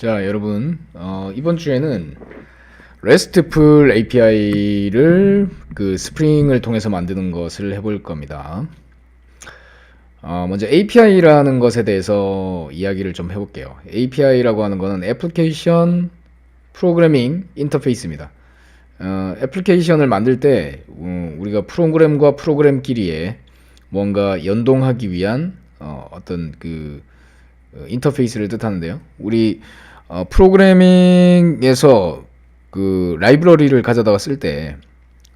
자, 여러분, 이번 주에는 RESTful API를 그 스프링을 통해서 만드는 것을 해볼 겁니다. 먼저 API라는 것에 대해서 이야기를 좀 해볼게요. API라고 하는 것은 애플리케이션 프로그래밍 인터페이스입니다. 애플리케이션을 만들 때 우리가 프로그램과 프로그램끼리에 뭔가 연동하기 위한 어떤 그 인터페이스를 뜻하는데요. 우리 프로그래밍에서 그 라이브러리를 가져다가 쓸 때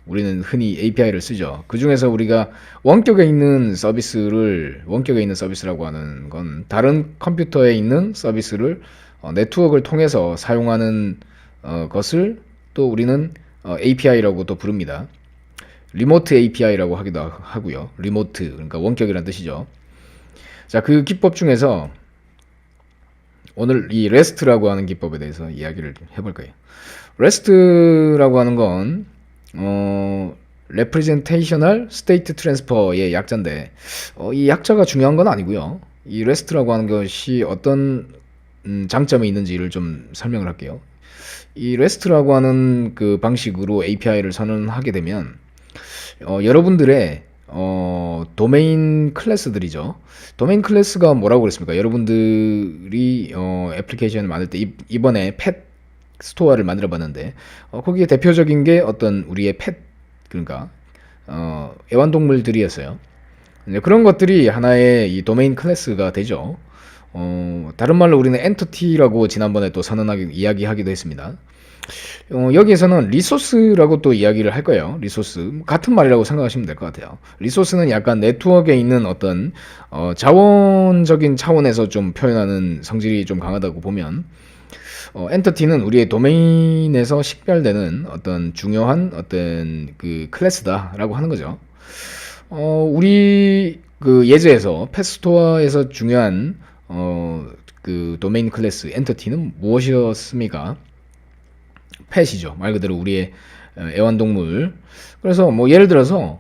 우리는 흔히 API를 쓰죠. 그 중에서 우리가 원격에 있는 서비스라고 하는 건 다른 컴퓨터에 있는 서비스를 네트워크를 통해서 사용하는 것을 또 우리는 API라고 또 부릅니다. 리모트 API라고 하기도 하고요. 리모트, 그러니까 원격이라는 뜻이죠. 자, 그 기법 중에서 오늘 이 REST라고 하는 기법에 대해서 이야기를 해볼 거예요. REST라고 하는 건 Representational State Transfer의 약자인데 이 약자가 중요한 건 아니고요. 이 REST라고 하는 것이 어떤 장점이 있는지를 좀 설명을 할게요. 이 REST라고 하는 그 방식으로 API를 선언하게 되면 여러분들의 도메인 클래스들이죠. 도메인 클래스가 뭐라고 그랬습니까? 여러분들이 애플리케이션을 만들 때 이번에 펫 스토어를 만들어 봤는데 거기에 대표적인 게 어떤 우리의 펫, 그러니까 애완동물들이었어요. 그런 것들이 하나의 이 도메인 클래스가 되죠. 다른 말로 우리는 엔터티라고 지난번에 또 이야기하기도 했습니다. 여기에서는 리소스라고 또 이야기를 할 거예요. 리소스 같은 말이라고 생각하시면 될 것 같아요. 리소스는 약간 네트워크에 있는 어떤 자원적인 차원에서 좀 표현하는 성질이 좀 강하다고 보면, 엔터티는 우리의 도메인에서 식별되는 어떤 중요한 어떤 그 클래스다라고 하는 거죠. 우리 그 예제에서 펫스토어에서 중요한 그 도메인 클래스 엔터티는 무엇이었습니까? 펫이죠. 말 그대로 우리의 애완동물. 그래서 뭐 예를 들어서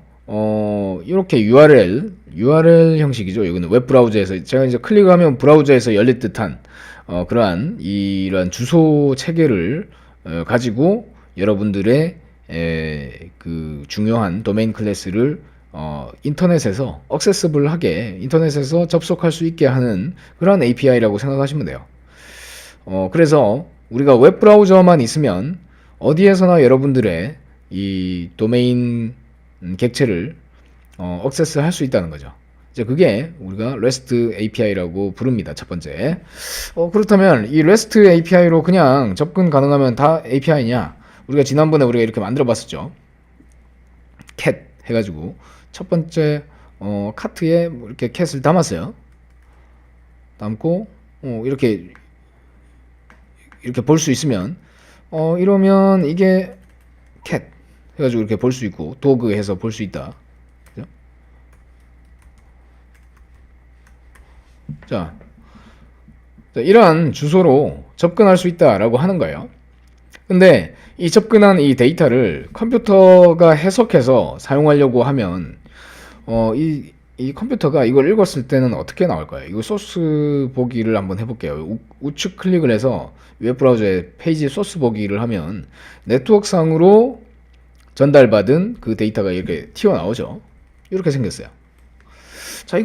이렇게 URL 형식이죠. 여기는 웹 브라우저에서 제가 이제 클릭하면 브라우저에서 열릴 듯한 그러한 이러한 주소 체계를 가지고 여러분들의 그 중요한 도메인 클래스를 인터넷에서 액세서블하게 인터넷에서 접속할 수 있게 하는 그런 API라고 생각하시면 돼요. 그래서 우리가 웹 브라우저만 있으면 어디에서나 여러분들의 이 도메인 객체를 액세스 할 수 있다는 거죠. 이제 그게 우리가 REST API라고 부릅니다. 첫 번째. 그렇다면 이 REST API로 그냥 접근 가능하면 다 API냐? 우리가 지난번에 이렇게 만들어 봤었죠. cat 해가지고 첫 번째 카트에 이렇게 캣을 담았어요. 담고 이렇게 볼 수 있으면 이러면 이게 cat 해가지고 이렇게 볼 수 있고 도그 해서 볼 수 있다. 그죠? 자, 이러한 주소로 접근할 수 있다라고 하는 거예요. 근데 이 접근한 이 데이터를 컴퓨터가 해석해서 사용하려고 하면 이 컴퓨터가 이걸 읽었을 때는 어떻게 나올 거예요? 이거 소스 보기를 한번 해볼게요. 우측 클릭을 해서 웹브라우저에 페이지 소스 보기를 하면 네트워크상으로 전달받은 그 데이터가 이렇게 튀어나오죠. 이렇게 생겼어요. 자,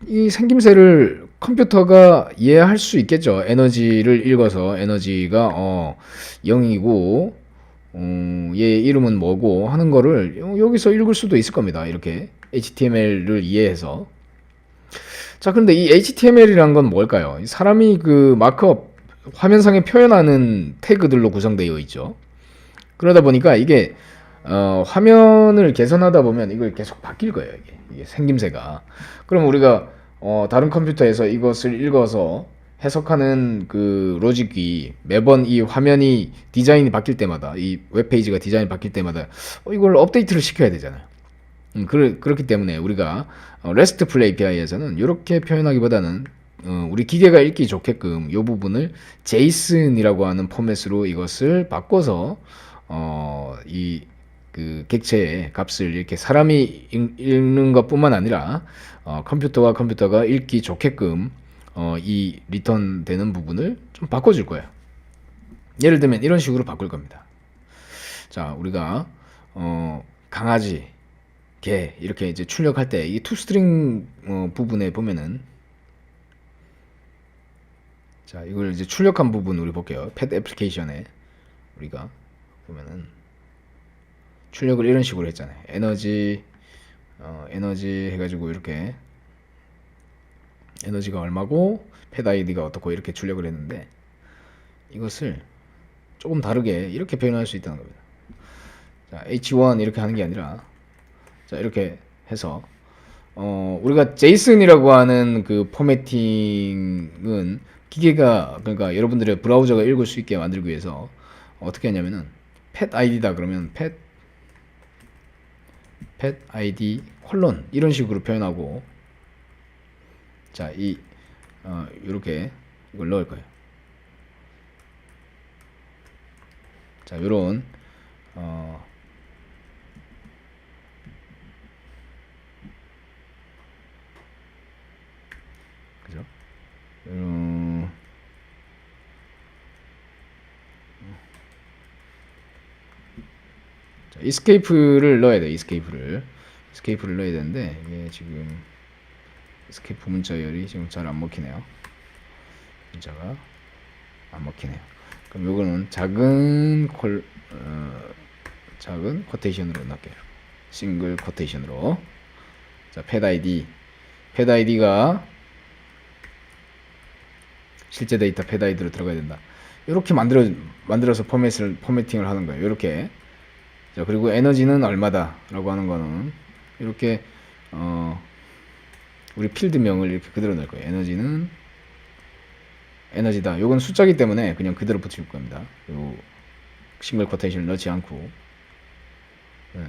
이 생김새를 컴퓨터가 이해할 수 있겠죠. 에너지를 읽어서 에너지가 0이고 얘 이름은 뭐고 하는 거를 여기서 읽을 수도 있을 겁니다. 이렇게 HTML을 이해해서. 자, 그런데 이 HTML이란 건 뭘까요? 사람이 그 마크업 화면상에 표현하는 태그들로 구성되어 있죠. 그러다 보니까 이게 화면을 개선하다 보면 이걸 계속 바뀔 거예요. 이게 생김새가. 그럼 우리가 다른 컴퓨터에서 이것을 읽어서 해석하는 그 로직이 매번 이 화면이 디자인이 바뀔 때마다 이 웹페이지가 디자인이 바뀔 때마다 이걸 업데이트를 시켜야 되잖아요. 그렇기 때문에 우리가 RESTful API에서는 이렇게 표현하기보다는 우리 기계가 읽기 좋게끔 이 부분을 JSON이라고 하는 포맷으로 이것을 바꿔서 이 그 객체의 값을 이렇게 사람이 읽는 것뿐만 아니라 컴퓨터가 읽기 좋게끔 이 리턴 되는 부분을 좀 바꿔줄 거예요. 예를 들면 이런 식으로 바꿀 겁니다. 자, 우리가 강아지, 개 이렇게 이제 출력할 때 이 투스트링 부분에 보면은, 자, 이걸 이제 출력한 부분 우리 볼게요. 팻 애플리케이션에 우리가 보면은 출력을 이런 식으로 했잖아요. 에너지 해가지고 이렇게 에너지가 얼마고 팻 아이디가 어떻고 이렇게 출력을 했는데, 이것을 조금 다르게 이렇게 표현할 수 있다는 겁니다. 자, H1 이렇게 하는 게 아니라, 자, 이렇게 해서 우리가 제이슨이라고 하는 그 포매팅은 기계가, 그러니까 여러분들의 브라우저가 읽을 수 있게 만들기 위해서 어떻게 하냐면은 팻 아이디다 그러면 팻 아이디 콜론 이런 식으로 표현하고, 자, 요렇게 이걸 넣을 거예요. 자, 요런 그죠? 자, 이스케이프를 넣어야 돼. 이스케이프를 넣어야 되는데, 이게 지금 이스케이프 문자열이 지금 잘 안 먹히네요. 문자가 안 먹히네요. 그럼 요거는 작은 쿼테이션으로 넣을게요. 싱글 쿼테이션으로. 자, 팻 아이디가 실제 데이터 팻 아이디로 들어가야 된다. 이렇게 만들어서 포매팅을 하는 거예요. 이렇게. 자, 그리고 에너지는 얼마다 라고 하는 거는 이렇게 우리 필드명을 이렇게 그대로 넣을 거예요. 에너지는 에너지다. 요건 숫자기 때문에 그냥 그대로 붙일 겁니다. 요 싱글 쿼테이션을 넣지 않고. 네.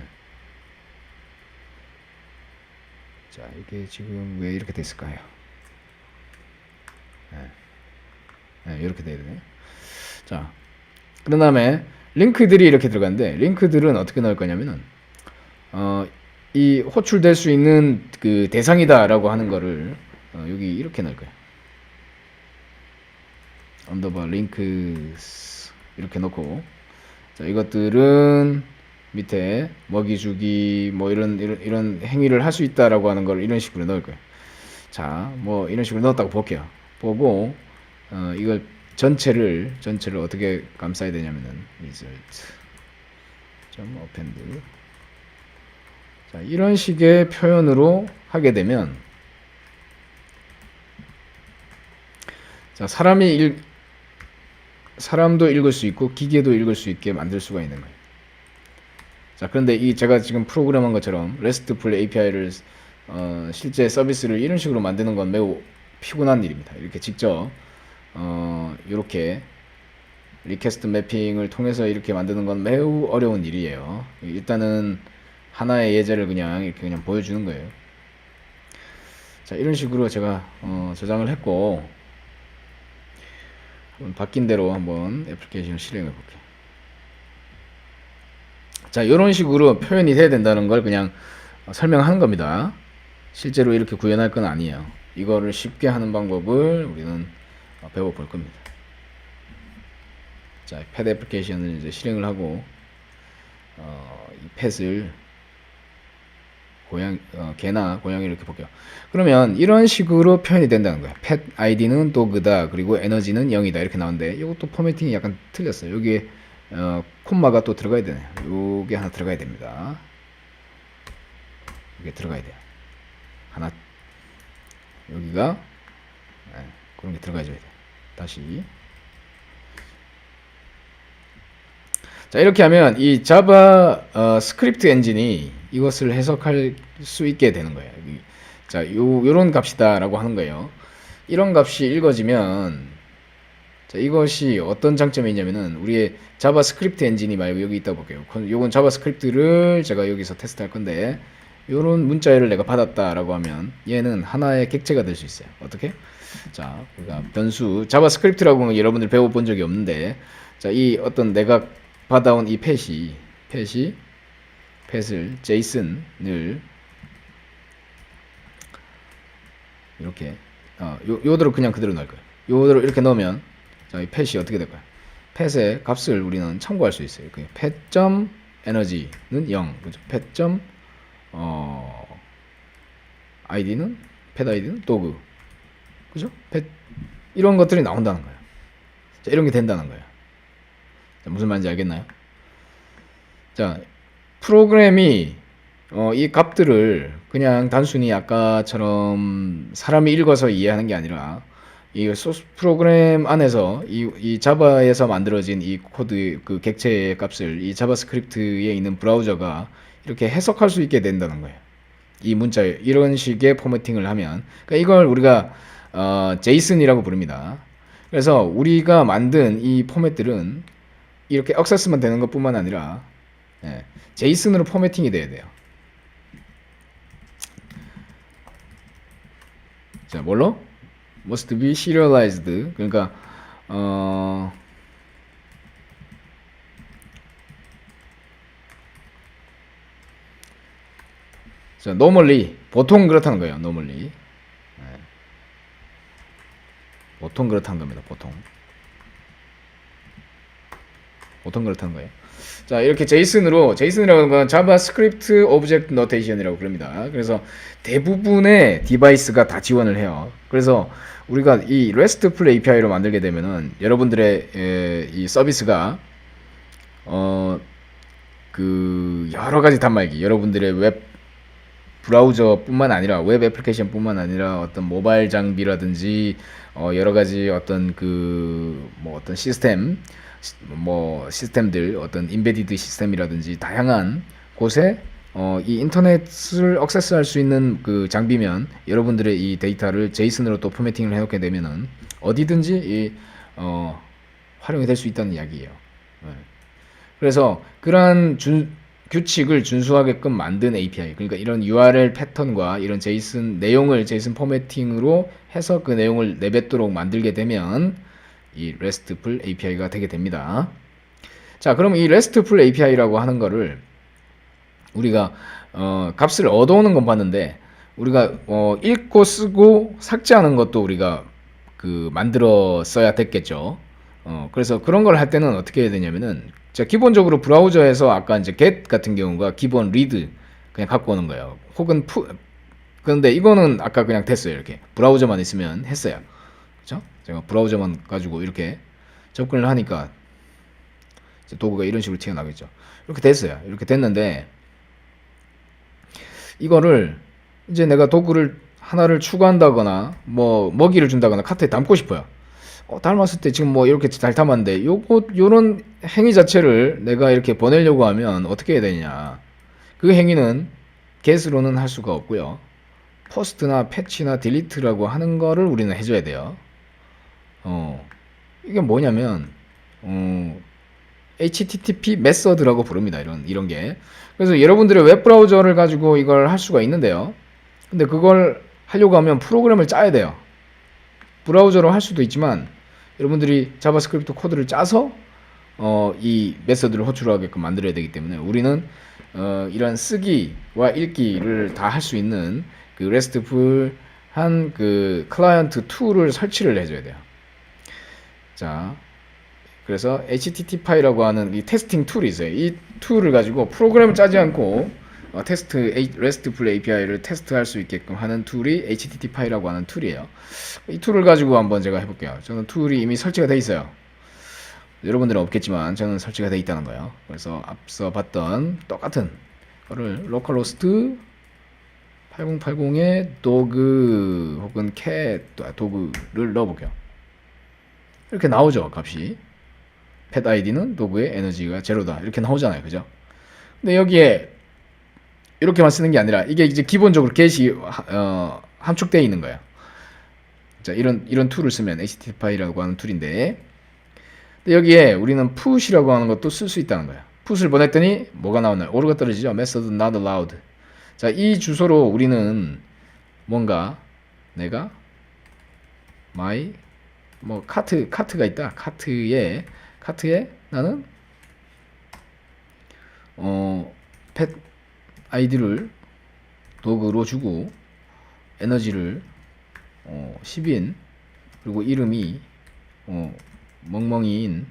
자, 이게 지금 왜 이렇게 됐을까요? 네. 네, 이렇게 돼야 되네. 자, 그런 다음에 링크들이 이렇게 들어가는데, 링크들은 어떻게 넣을 거냐면은 이 호출될 수 있는 그 대상이다라고 하는 거를 여기 이렇게 넣을 거예요. 언더바 링크 이렇게 넣고, 자, 이것들은 밑에 먹이 주기 뭐 이런 행위를 할 수 있다라고 하는 걸 이런 식으로 넣을 거예요. 자, 뭐 이런 식으로 넣었다고 볼게요. 보고 이걸 전체를 어떻게 감싸야 되냐면은 result.append. 자, 이런 식의 표현으로 하게 되면, 자, 사람도 읽을 수 있고 기계도 읽을 수 있게 만들 수가 있는 거예요. 자, 그런데 제가 지금 프로그램한 것처럼 RESTful API를 실제 서비스를 이런 식으로 만드는 건 매우 피곤한 일입니다. 이렇게 직접 이렇게 리퀘스트 매핑을 통해서 이렇게 만드는 건 매우 어려운 일이에요. 일단은 하나의 예제를 이렇게 보여주는 거예요. 자, 이런 식으로 제가 저장을 했고, 바뀐 대로 한번 애플리케이션 실행해 볼게요. 자, 이런 식으로 표현이 돼야 된다는 걸 그냥 설명하는 겁니다. 실제로 이렇게 구현할 건 아니에요. 이거를 쉽게 하는 방법을 우리는 배워볼 겁니다. 자, 팻 애플리케이션을 이제 실행을 하고 이 팻을 개나 고양이 이렇게 볼게요. 그러면 이런 식으로 표현이 된다는 거예요. 팻 아이디는 도그다, 그리고 에너지는 0이다 이렇게 나오는데, 이것도 포매팅이 약간 틀렸어요. 여기에 콤마가 또 들어가야 되네요. 요게 하나 들어가야 됩니다. 이게 들어가야 돼요. 하나, 여기가 그런 게 들어가줘야 돼요. 다시. 자, 이렇게 하면 이 자바 스크립트 엔진이 이것을 해석할 수 있게 되는 거예요. 자, 요런 값이다 라고 하는 거예요. 이런 값이 읽어지면, 자, 이것이 어떤 장점이 있냐면은, 우리의 자바스크립트 엔진이 말고 여기 있다 볼게요. 요건 자바스크립트를 제가 여기서 테스트 할 건데, 요런 문자열을 내가 받았다라고 하면 얘는 하나의 객체가 될 수 있어요. 어떻게? 자, 우리가 변수 자바스크립트라고 하면 여러분들 배워본 적이 없는데, 자, 이 어떤 내가 받아온 이 팻을 제이슨을 이렇게 요대로 그냥 그대로 넣을 거예요. 요대로 이렇게 넣으면, 자, 이 팻이 어떻게 될까요? 펫의 값을 우리는 참고할 수 있어요. 그 pet 에너지는 0, 그죠? pet id는 pet id는 도그, 그죠? pet 이런 것들이 나온다는 거예요. 자, 이런 게 된다는 거예요. 자, 무슨 말인지 알겠나요? 자, 프로그램이 이 값들을 그냥 단순히 아까처럼 사람이 읽어서 이해하는 게 아니라 이 소스 프로그램 안에서 이 자바에서 만들어진 이 코드 그 객체의 값을 이 자바스크립트에 있는 브라우저가 이렇게 해석할 수 있게 된다는 거예요. 이 문자 이런 식의 포매팅을 하면 그러니까 이걸 우리가 제이슨이라고 부릅니다. 그래서 우리가 만든 이 포맷들은 이렇게 액세스만 되는 것뿐만 아니라 제이슨으로 포매팅이 돼야 돼요. 자, 뭘로? must be serialized. 그러니까 자, normally 보통 그렇다는 거예요. normally 보통 그렇다는 겁니다. 보통 그렇다는 거예요. 자, 이렇게 제이슨이라고 하는 건 자바스크립트 오브젝트 노테이션이라고 부릅니다. 그래서 대부분의 디바이스가 다 지원을 해요. 그래서 우리가 이 RESTful API로 만들게 되면은 여러분들의 이 서비스가 그 여러 가지 단말기, 여러분들의 웹 브라우저뿐만 아니라 웹 애플리케이션뿐만 아니라 어떤 모바일 장비라든지 여러 가지 어떤 그 뭐 어떤 시스템들 어떤 인베디드 시스템이라든지 다양한 곳에 이 인터넷을 액세스할 수 있는 그 장비면 여러분들의 이 데이터를 제이슨으로 또 포매팅을 해놓게 되면은 어디든지 활용이 될 수 있다는 이야기예요. 그래서 그러한 규칙을 준수하게끔 만든 API, 그러니까 이런 URL 패턴과 이런 제이슨 내용을 제이슨 포매팅으로 해서 그 내용을 내뱉도록 만들게 되면 이 RESTful API가 되게 됩니다. 자, 그럼 이 RESTful API라고 하는 거를 우리가 값을 얻어오는 건 봤는데 우리가 읽고 쓰고 삭제하는 것도 우리가 그 만들어 써야 됐겠죠. 그래서 그런 걸 할 때는 어떻게 해야 되냐면은 자, 기본적으로 브라우저에서 아까 이제 get 같은 경우가 기본 read 그냥 갖고 오는 거예요. 혹은 그런데 이거는 아까 그냥 됐어요. 이렇게 브라우저만 있으면 했어요. 그렇죠? 제가 브라우저만 가지고 이렇게 접근을 하니까 도구가 이런 식으로 튀어나오겠죠. 이렇게 됐어요. 이렇게 됐는데 이거를 이제 내가 도구를 하나를 추가한다거나 뭐 먹이를 준다거나 카트에 담고 싶어요. 닮았을 때 지금 뭐 이렇게 잘 담았는데 요런 행위 자체를 내가 이렇게 보내려고 하면 어떻게 해야 되냐. 그 행위는 get으로는 할 수가 없고요. post나 patch나 delete라고 하는 거를 우리는 해줘야 돼요. 이게 뭐냐면 HTTP 메서드라고 부릅니다. 이런 게. 그래서 여러분들의 웹브라우저를 가지고 이걸 할 수가 있는데요. 근데 그걸 하려고 하면 프로그램을 짜야 돼요. 브라우저로 할 수도 있지만 여러분들이 자바스크립트 코드를 짜서 이 메서드를 호출하게끔 만들어야 되기 때문에 우리는 이런 쓰기와 읽기를 다 할 수 있는 그 RESTful한 그 클라이언트 툴을 설치를 해줘야 돼요. 자, 그래서 HTTP라고 하는 이 테스팅 툴이 있어요. 이 툴을 가지고 프로그램을 짜지 않고 RESTful API를 테스트할 수 있게끔 하는 툴이 HTTP라고 하는 툴이에요. 이 툴을 가지고 한번 제가 해볼게요. 저는 툴이 이미 설치가 돼 있어요. 여러분들은 없겠지만 저는 설치가 돼 있다는 거예요. 그래서 앞서 봤던 똑같은 거를 localhost 8080에 도그 혹은 cat 도구를 넣어볼게요. 이렇게 나오죠, 값이. pet id는 도구의 에너지가 제로다. 이렇게 나오잖아요. 그죠? 근데 여기에 이렇게만 쓰는 게 아니라 이게 이제 기본적으로 get이 함축되어 있는 거예요. 자, 이런 툴을 쓰면 HTTP라고 하는 툴인데 근데 여기에 우리는 put이라고 하는 것도 쓸 수 있다는 거예요. put을 보냈더니 뭐가 나오나요? 오류가 떨어지죠. method not allowed. 자, 이 주소로 우리는 뭔가 내가 my 뭐 카트가 있다. 카트에 나는 pet id를 도구로 주고 에너지를 10인 그리고 이름이 멍멍이인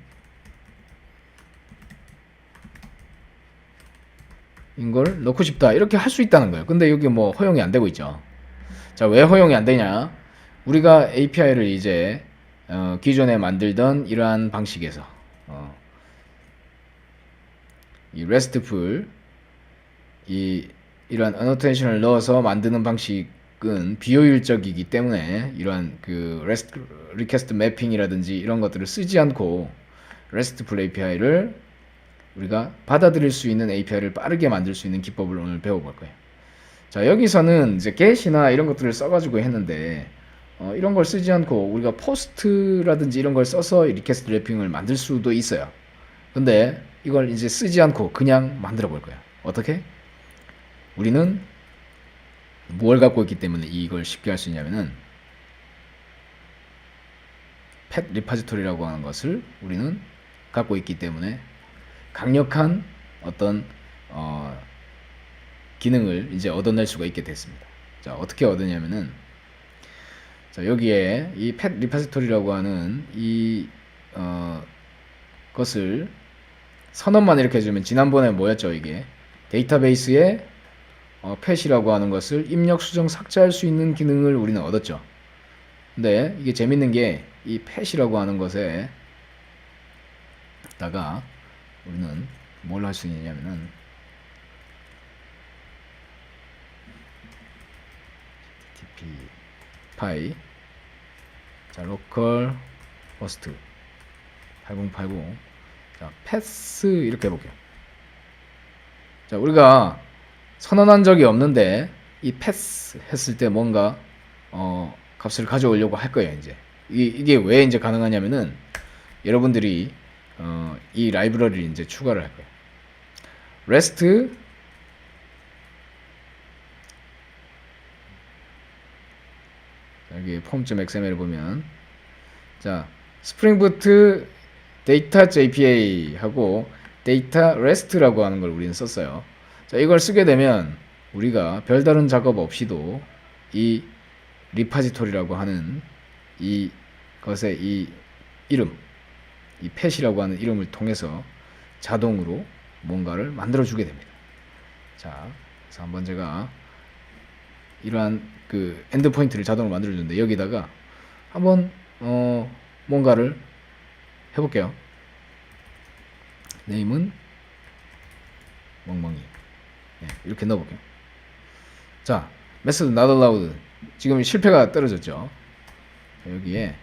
걸 넣고 싶다 이렇게 할 수 있다는 거예요. 근데 여기 뭐 허용이 안 되고 있죠. 자, 왜 허용이 안 되냐? 우리가 API를 이제 기존에 만들던 이러한 방식에서 이 RESTful 이러한 annotation을 넣어서 만드는 방식은 비효율적이기 때문에 이러한 그 REST 리퀘스트 매핑이라든지 이런 것들을 쓰지 않고 RESTful API를 우리가 받아들일 수 있는 API를 빠르게 만들 수 있는 기법을 오늘 배워볼 거예요. 자, 여기서는 이제 get이나 이런 것들을 써가지고 했는데 이런 걸 쓰지 않고 우리가 post라든지 이런 걸 써서 리퀘스트 래핑을 만들 수도 있어요. 근데 이걸 이제 쓰지 않고 그냥 만들어 볼 거예요. 어떻게? 우리는 뭘 갖고 있기 때문에 이걸 쉽게 할 수 있냐면은 pet 리파지토리라고 하는 것을 우리는 갖고 있기 때문에 강력한 어떤 기능을 이제 얻어낼 수가 있게 됐습니다. 자, 어떻게 얻으냐면은 자, 여기에 이 pet 리파지토리라고 하는 이 것을 선언만 이렇게 해주면 지난번에 뭐였죠? 이게 데이터베이스에 pet이라고 하는 것을 입력, 수정, 삭제할 수 있는 기능을 우리는 얻었죠. 근데 이게 재밌는 게 이 pet이라고 하는 것에 다가 우리는 뭘 할 수 있냐면은 tp 파이 자 local host 8080 자 패스 이렇게 해볼게요. 자, 우리가 선언한 적이 없는데 이 패스 했을 때 뭔가 값을 가져오려고 할 거예요. 이제 이게 왜 이제 가능하냐면은 여러분들이 이 라이브러리를 이제 추가를 할 거예요. REST 여기 form.xml을 보면 자 스프링 부트 데이터 JPA 하고 데이터 REST라고 하는 걸 우리는 썼어요. 자, 이걸 쓰게 되면 우리가 별다른 작업 없이도 이 리파지토리라고 하는 이 것의 이 이름, 이 pet이라고 하는 이름을 통해서 자동으로 뭔가를 만들어 주게 됩니다. 자, 그래서 한번 제가 이러한 그 엔드 포인트를 자동으로 만들어 주는데 여기다가 한번 뭔가를 해볼게요. 네임은 멍멍이 네, 이렇게 넣어볼게요. 자, 메소드 not allowed 지금 실패가 떨어졌죠. 여기에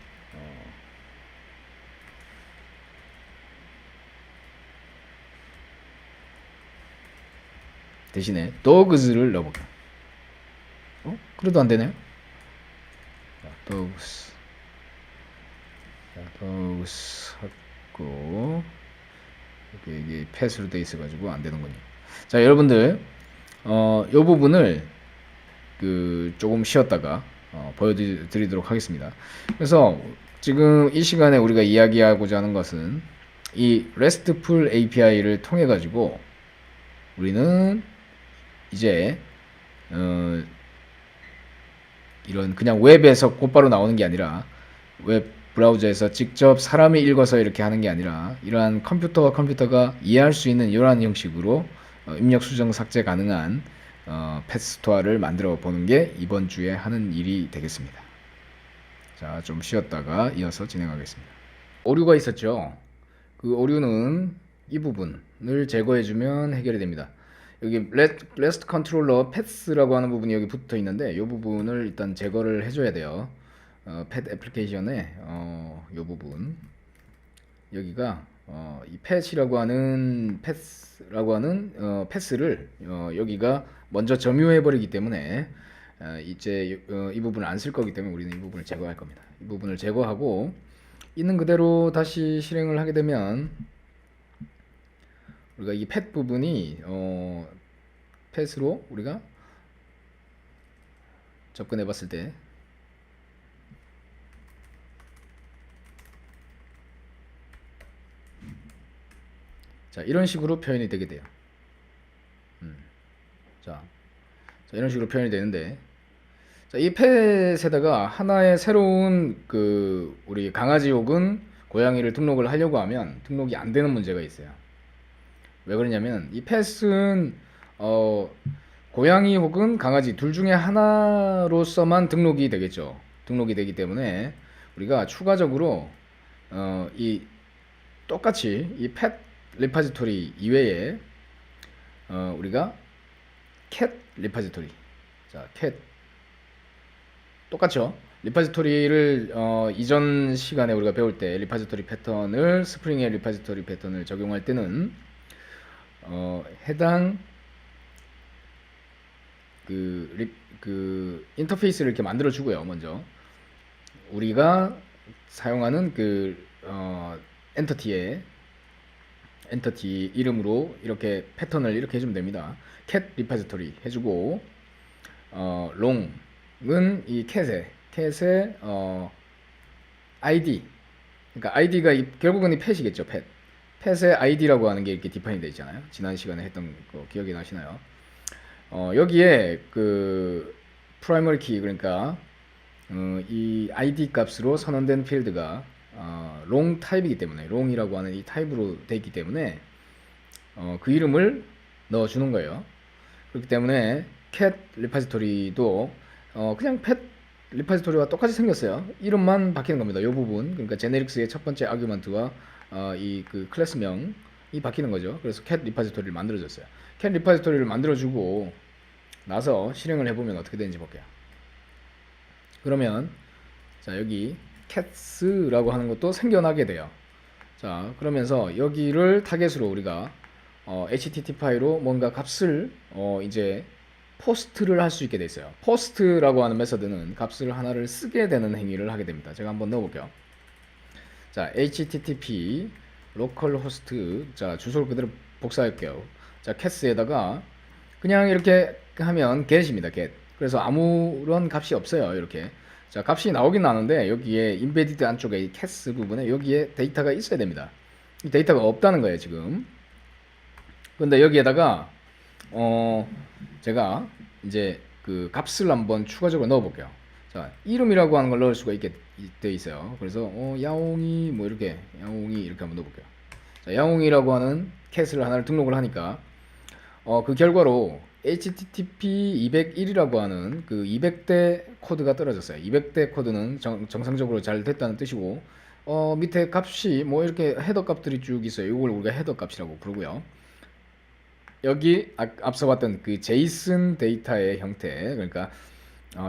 대신에 dogs를 넣어볼게요. 그래도 안 되네요. dogs 하고 이게 패스로 돼 있어가지고 안 되는군요. 자, 여러분들 이 부분을 조금 쉬었다가 보여드리도록 하겠습니다. 그래서 지금 이 시간에 우리가 이야기하고자 하는 것은 이 RESTful API를 통해 가지고 우리는 이제 이런 그냥 웹에서 곧바로 나오는 게 아니라 웹 브라우저에서 직접 사람이 읽어서 이렇게 하는 게 아니라 이러한 컴퓨터와 컴퓨터가 이해할 수 있는 이러한 형식으로 입력, 수정, 삭제 가능한 펫스토어를 만들어 보는 게 이번 주에 하는 일이 되겠습니다. 자, 좀 쉬었다가 이어서 진행하겠습니다. 오류가 있었죠. 그 오류는 이 부분을 제거해 주면 해결이 됩니다. 여기 REST 컨트롤러 pets라고 하는 부분이 여기 붙어 있는데 이 부분을 일단 제거를 해줘야 돼요. pet 애플리케이션에 이 부분 여기가 이 pet이라고 하는 패스를 여기가 먼저 점유해 버리기 때문에 이제 이 부분을 안 쓸 거기 때문에 우리는 이 부분을 제거할 겁니다. 이 부분을 제거하고 있는 그대로 다시 실행을 하게 되면 우리가 이 pet 부분이 pet으로 우리가 접근해 봤을 때 자, 이런 식으로 표현이 되게 돼요. 자, 이런 식으로 표현이 되는데 자, 이 펫에다가 하나의 새로운 우리 강아지 혹은 고양이를 등록을 하려고 하면 등록이 안 되는 문제가 있어요. 왜 그러냐면 이 펫은 어, 고양이 혹은 강아지 둘 중에 하나로서만 등록이 되겠죠. 등록이 되기 때문에 우리가 추가적으로 이 똑같이 이 펫 리파지토리 이외에 우리가 캣 리파지토리, 자, 캣 똑같죠. 리파지토리를 이전 시간에 우리가 배울 때 리파지토리 패턴을 스프링의 리파지토리 패턴을 적용할 때는 해당 그 인터페이스를 이렇게 만들어 주고요. 먼저 우리가 사용하는 엔터티 이름으로 이렇게 패턴을 이렇게 해주면 됩니다. cat 리파지토리 해주고 롱은 이 캣의 ID, 그러니까 아이디가 결국은 이 펫이겠죠. 펫의 아이디라고 하는 게 이렇게 디파인 되어 있잖아요. 지난 시간에 했던 거 기억이 나시나요? 여기에 그 프라이머리 키, 그러니까 이 ID 값으로 선언된 필드가 롱 타입이기 때문에, 롱이라고 하는 이 타입으로 되어 있기 때문에 그 이름을 넣어주는 거예요. 그렇기 때문에 cat 리파지토리도 그냥 펫 리파지토리와 똑같이 생겼어요. 이름만 바뀌는 겁니다. 이 부분, 그러니까 제네릭스의 첫 번째 아규먼트와 이 그 클래스명이 바뀌는 거죠. 그래서 cat 리파지토리를 만들어줬어요. cat 리파지토리를 만들어주고 나서 실행을 해보면 어떻게 되는지 볼게요. 그러면 자, 여기 cats라고 하는 것도 생겨나게 돼요. 자, 그러면서 여기를 타겟으로 우리가 HTTP로 뭔가 값을 이제 포스트를 할 수 있게 돼 있어요. 포스트라고 하는 메서드는 값을 하나를 쓰게 되는 행위를 하게 됩니다. 제가 한번 넣어볼게요. 자, HTTP localhost, 자, 주소를 그대로 복사할게요. 자, cats에다가 그냥 이렇게 하면 get입니다. get. 그래서 아무런 값이 없어요. 이렇게. 자, 값이 나오긴 나는데 여기에 embedded 안쪽에 이 cats 부분에 여기에 데이터가 있어야 됩니다. 이 데이터가 없다는 거예요, 지금. 근데 여기에다가 제가 이제 그 값을 한번 추가적으로 넣어 볼게요. 자, 이름이라고 하는 걸 넣을 수가 있게 돼 있어요. 그래서 야옹이 뭐 이렇게 야옹이 이렇게 한번 넣어 볼게요. 자, 야옹이라고 하는 캣을 하나를 등록을 하니까 그 결과로 HTTP 201이라고 하는 그 200대 코드가 떨어졌어요. 200대 코드는 정상적으로 잘 됐다는 뜻이고, 밑에 값이 뭐 이렇게 헤더 값들이 쭉 있어요. 이걸 우리가 헤더 값이라고 부르고요. 여기 앞서 봤던 그 제이슨 데이터의 형태, 그러니까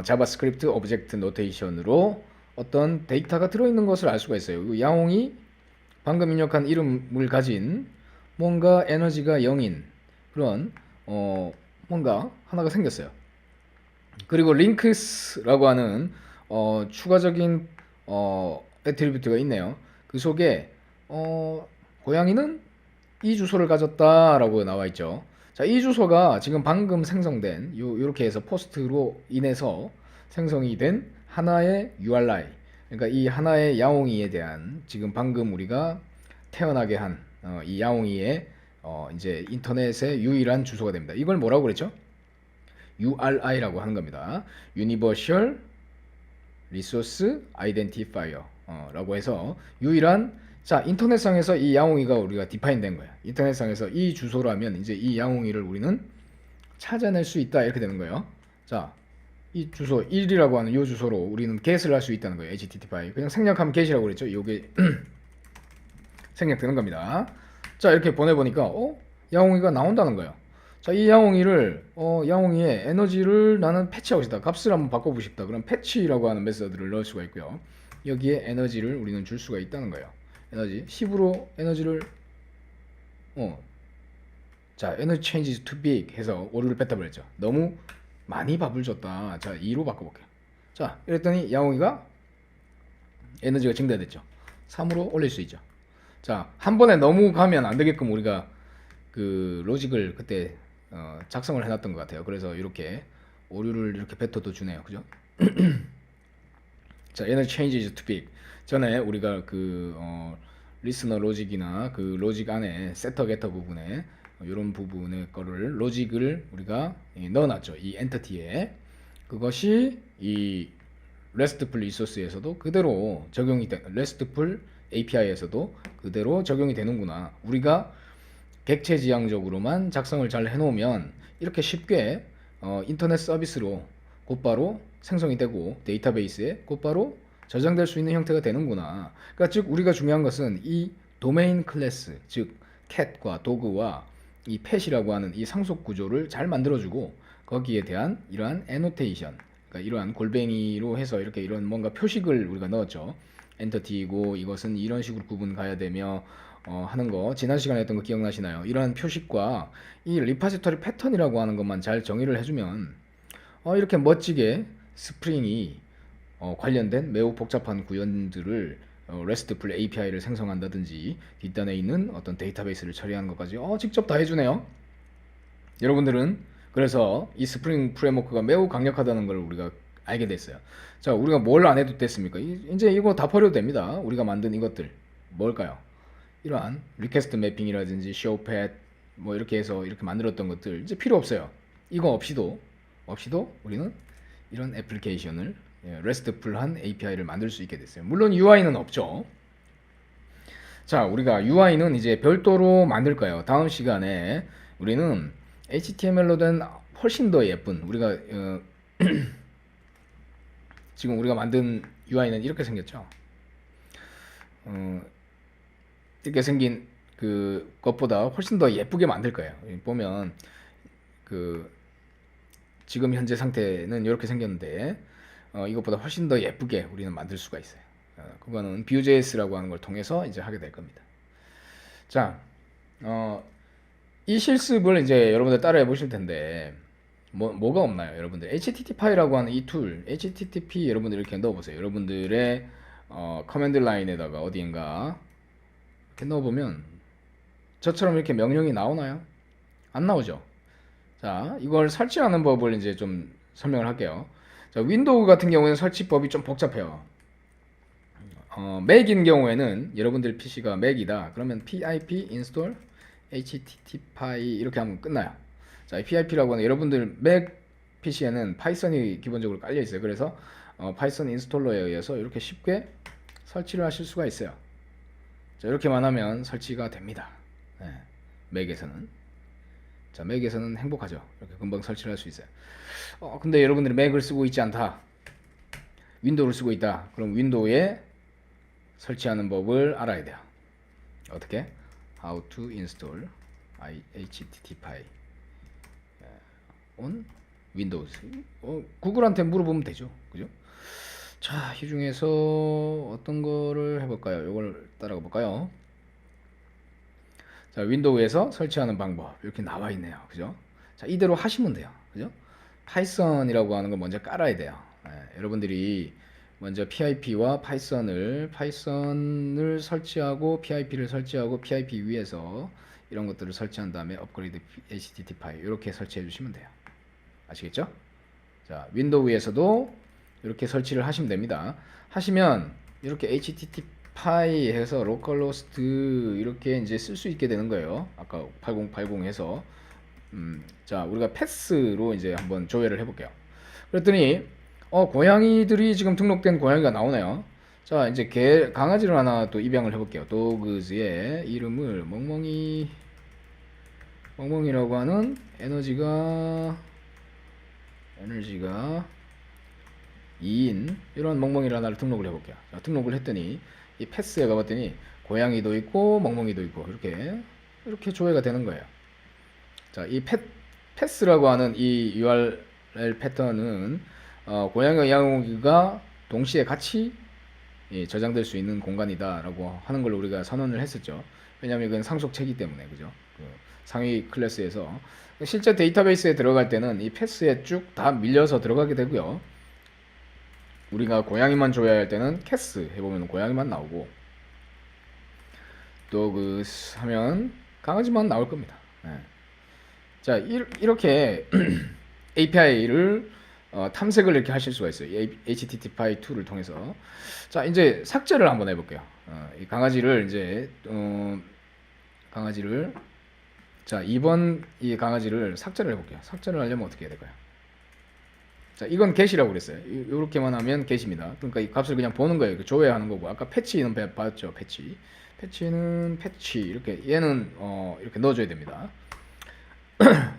자바스크립트 오브젝트 노테이션으로 어떤 데이터가 들어있는 것을 알 수가 있어요. 야옹이 방금 입력한 이름을 가진 뭔가 에너지가 0인 그런 뭔가 하나가 생겼어요. 그리고 링크스라고 하는 추가적인 애트리뷰트가 있네요. 그 속에 고양이는 이 주소를 가졌다라고 나와 있죠. 자, 이 주소가 지금 방금 생성된 요렇게 해서 포스트로 인해서 생성이 된 하나의 URI, 그러니까 이 하나의 야옹이에 대한 지금 방금 우리가 태어나게 한 이 야옹이의 이제 인터넷의 유일한 주소가 됩니다. 이걸 뭐라고 그랬죠? URI라고 하는 겁니다. Universal Resource Identifier 라고 해서 유일한, 자, 인터넷상에서 이 야옹이가 우리가 디파인 된 거야. 인터넷상에서 이 주소라면 이제 이 야옹이를 우리는 찾아낼 수 있다, 이렇게 되는 거예요. 자, 이 주소 1이라고 하는 이 주소로 우리는 get을 할 수 있다는 거예요. HTTP. 그냥 생략하면 get이라고 그랬죠. 요게 생략되는 겁니다. 자, 이렇게 보내보니까 야옹이가 나온다는 거예요. 자, 이 야옹이를 야옹이의 에너지를 나는 패치하고 싶다, 값을 한번 바꿔보고 싶다, 그럼 패치라고 하는 메서드를 넣을 수가 있고요. 여기에 에너지를 우리는 줄 수가 있다는 거예요. 에너지 10으로 에너지를 자, 에너지 changes too big 해서 오류를 뺐다 그랬죠. 너무 많이 밥을 줬다. 자, 2로 바꿔볼게요. 자, 이랬더니 야옹이가 에너지가 증대됐죠. 3으로 올릴 수 있죠. 자, 한 번에 너무 가면 안 되게끔 우리가 그 로직을 그때 작성을 해놨던 것 같아요. 그래서 이렇게 오류를 이렇게 뱉어도 주네요. 그죠? 자, 에너지 changes too big. 전에 우리가 그 리스너 로직이나 그 로직 안에 세터 게터 부분에 이런 부분의 거를 로직을 우리가 넣어놨죠. 이 엔터티에. 그것이 이 RESTful 리소스에서도 그대로 적용이 돼, RESTful API에서도 그대로 적용이 되는구나. 우리가 객체지향적으로만 작성을 잘 해놓으면 이렇게 쉽게 인터넷 서비스로 곧바로 생성이 되고 데이터베이스에 곧바로 저장될 수 있는 형태가 되는구나. 그러니까 즉 우리가 중요한 것은 이 도메인 클래스, 즉 캣과 도그와 이 펫이라고 하는 이 상속 구조를 잘 만들어주고 거기에 대한 이러한 애노테이션, 그러니까 이러한 골뱅이로 해서 이렇게 이런 뭔가 표식을 우리가 넣었죠. 엔터티이고 이것은 이런 식으로 구분 가야 되며 하는 거 지난 시간에 했던 거 기억나시나요? 이러한 표식과 이 리파지터리 패턴이라고 하는 것만 잘 정의를 해주면 이렇게 멋지게 스프링이 관련된 매우 복잡한 구현들을 RESTful API를 생성한다든지 뒷단에 있는 어떤 데이터베이스를 처리하는 것까지 직접 다 해주네요. 여러분들은 그래서 이 스프링 프레임워크가 매우 강력하다는 걸 우리가 알게 됐어요. 자, 우리가 뭘 안 해도 됐습니까? 이제 이거 다 버려도 됩니다. 우리가 만든 이것들 뭘까요? 이러한 리퀘스트 매핑이라든지 show path 뭐 이렇게 해서 이렇게 만들었던 것들 이제 필요 없어요. 이거 없이도 우리는 이런 애플리케이션을 RESTful한 API를 만들 수 있게 됐어요. 물론 UI는 없죠. 자, 우리가 UI는 이제 별도로 만들 거예요. 다음 시간에 우리는 HTML로 된 훨씬 더 예쁜 우리가 지금 우리가 만든 UI는 이렇게 생겼죠. 이렇게 생긴 그 것보다 훨씬 더 예쁘게 만들 거예요. 보면 그 지금 현재 상태는 이렇게 생겼는데 이것보다 훨씬 더 예쁘게 우리는 만들 수가 있어요. 그거는 Vue.js라고 하는 걸 통해서 이제 하게 될 겁니다. 자, 이 실습을 이제 여러분들 따라해 보실 텐데 뭐가 없나요, 여러분들? HTTP라고 하는 이 툴, HTTP 여러분들 이렇게 넣어보세요. 여러분들의 커맨드 라인에다가 어디인가 이렇게 넣어보면 저처럼 이렇게 명령이 나오나요? 안 나오죠. 자, 이걸 설치하는 법을 이제 좀 설명을 할게요. 자, 윈도우 같은 경우에는 설치법이 좀 복잡해요. 맥인 경우에는 여러분들 PC가 맥이다. 그러면 pip install httpy 이렇게 하면 끝나요. 자, 이 pip라고 하는 여러분들 맥 PC에는 파이썬이 기본적으로 깔려 있어요. 그래서 파이썬 인스톨러에 의해서 이렇게 쉽게 설치를 하실 수가 있어요. 자, 이렇게만 하면 설치가 됩니다. 네, 맥에서는. 자, 맥에서는 행복하죠. 이렇게 금방 설치를 할 수 있어요. 근데 여러분들이 맥을 쓰고 있지 않다. 윈도우를 쓰고 있다. 그럼 윈도우에 설치하는 법을 알아야 돼요. 어떻게? How to install HTTPy on Windows. 구글한테 물어보면 되죠. 그죠? 자, 이 중에서 어떤 거를 해볼까요? 이걸 따라가 볼까요? 자, 윈도우에서 설치하는 방법 이렇게 나와 있네요. 그죠? 자, 이대로 하시면 돼요. 그죠? 파이썬이라고 하는 걸 먼저 깔아야 돼요. 여러분들이 먼저 PIP와 파이썬을 설치하고 PIP를 설치하고 PIP 위에서 이런 것들을 설치한 다음에 업그레이드 HTTPy 이렇게 설치해 주시면 돼요. 아시겠죠? 자, 윈도우에서도 이렇게 설치를 하시면 됩니다. 하시면 이렇게 HTTPy 해서 로컬호스트 이렇게 이제 쓸 수 있게 되는 거예요. 아까 8080 해서 자, 우리가 패스로 이제 한번 조회를 해볼게요. 그랬더니 고양이들이 지금 등록된 고양이가 나오네요. 자, 이제 강아지를 하나 또 입양을 해볼게요. 도그즈의 이름을 멍멍이라고 하는 에너지가 2인 이런 멍멍이를 하나를 등록을 해볼게요. 자, 등록을 했더니 이 패스에 가봤더니 고양이도 있고 멍멍이도 있고 이렇게 조회가 되는 거예요. 자, 이 패스라고 하는 이 URL 패턴은 고양이와 양호기가 동시에 같이 저장될 수 있는 공간이다라고 하는 걸 우리가 선언을 했었죠. 왜냐하면 이건 상속체이기 때문에, 그죠? 그 상위 클래스에서 실제 데이터베이스에 들어갈 때는 이 패스에 쭉 다 밀려서 들어가게 되고요. 우리가 고양이만 줘야 할 때는 캐스 해보면 고양이만 나오고 또 하면 강아지만 나올 겁니다. 네. 자, 이렇게 API를 탐색을 이렇게 하실 수가 있어요. HTTPy 툴을 통해서. 자, 이제 삭제를 한번 해볼게요. 이 강아지를 이제 자, 이번 이 강아지를 삭제를 해볼게요. 삭제를 하려면 어떻게 해야 될까요? 자, 이건 get이라고 그랬어요. 이렇게만 하면 get입니다. 그러니까 이 값을 그냥 보는 거예요. 조회하는 거고. 아까 패치는 봤죠. 패치 패치는 패치 이렇게 얘는 이렇게 넣어줘야 됩니다.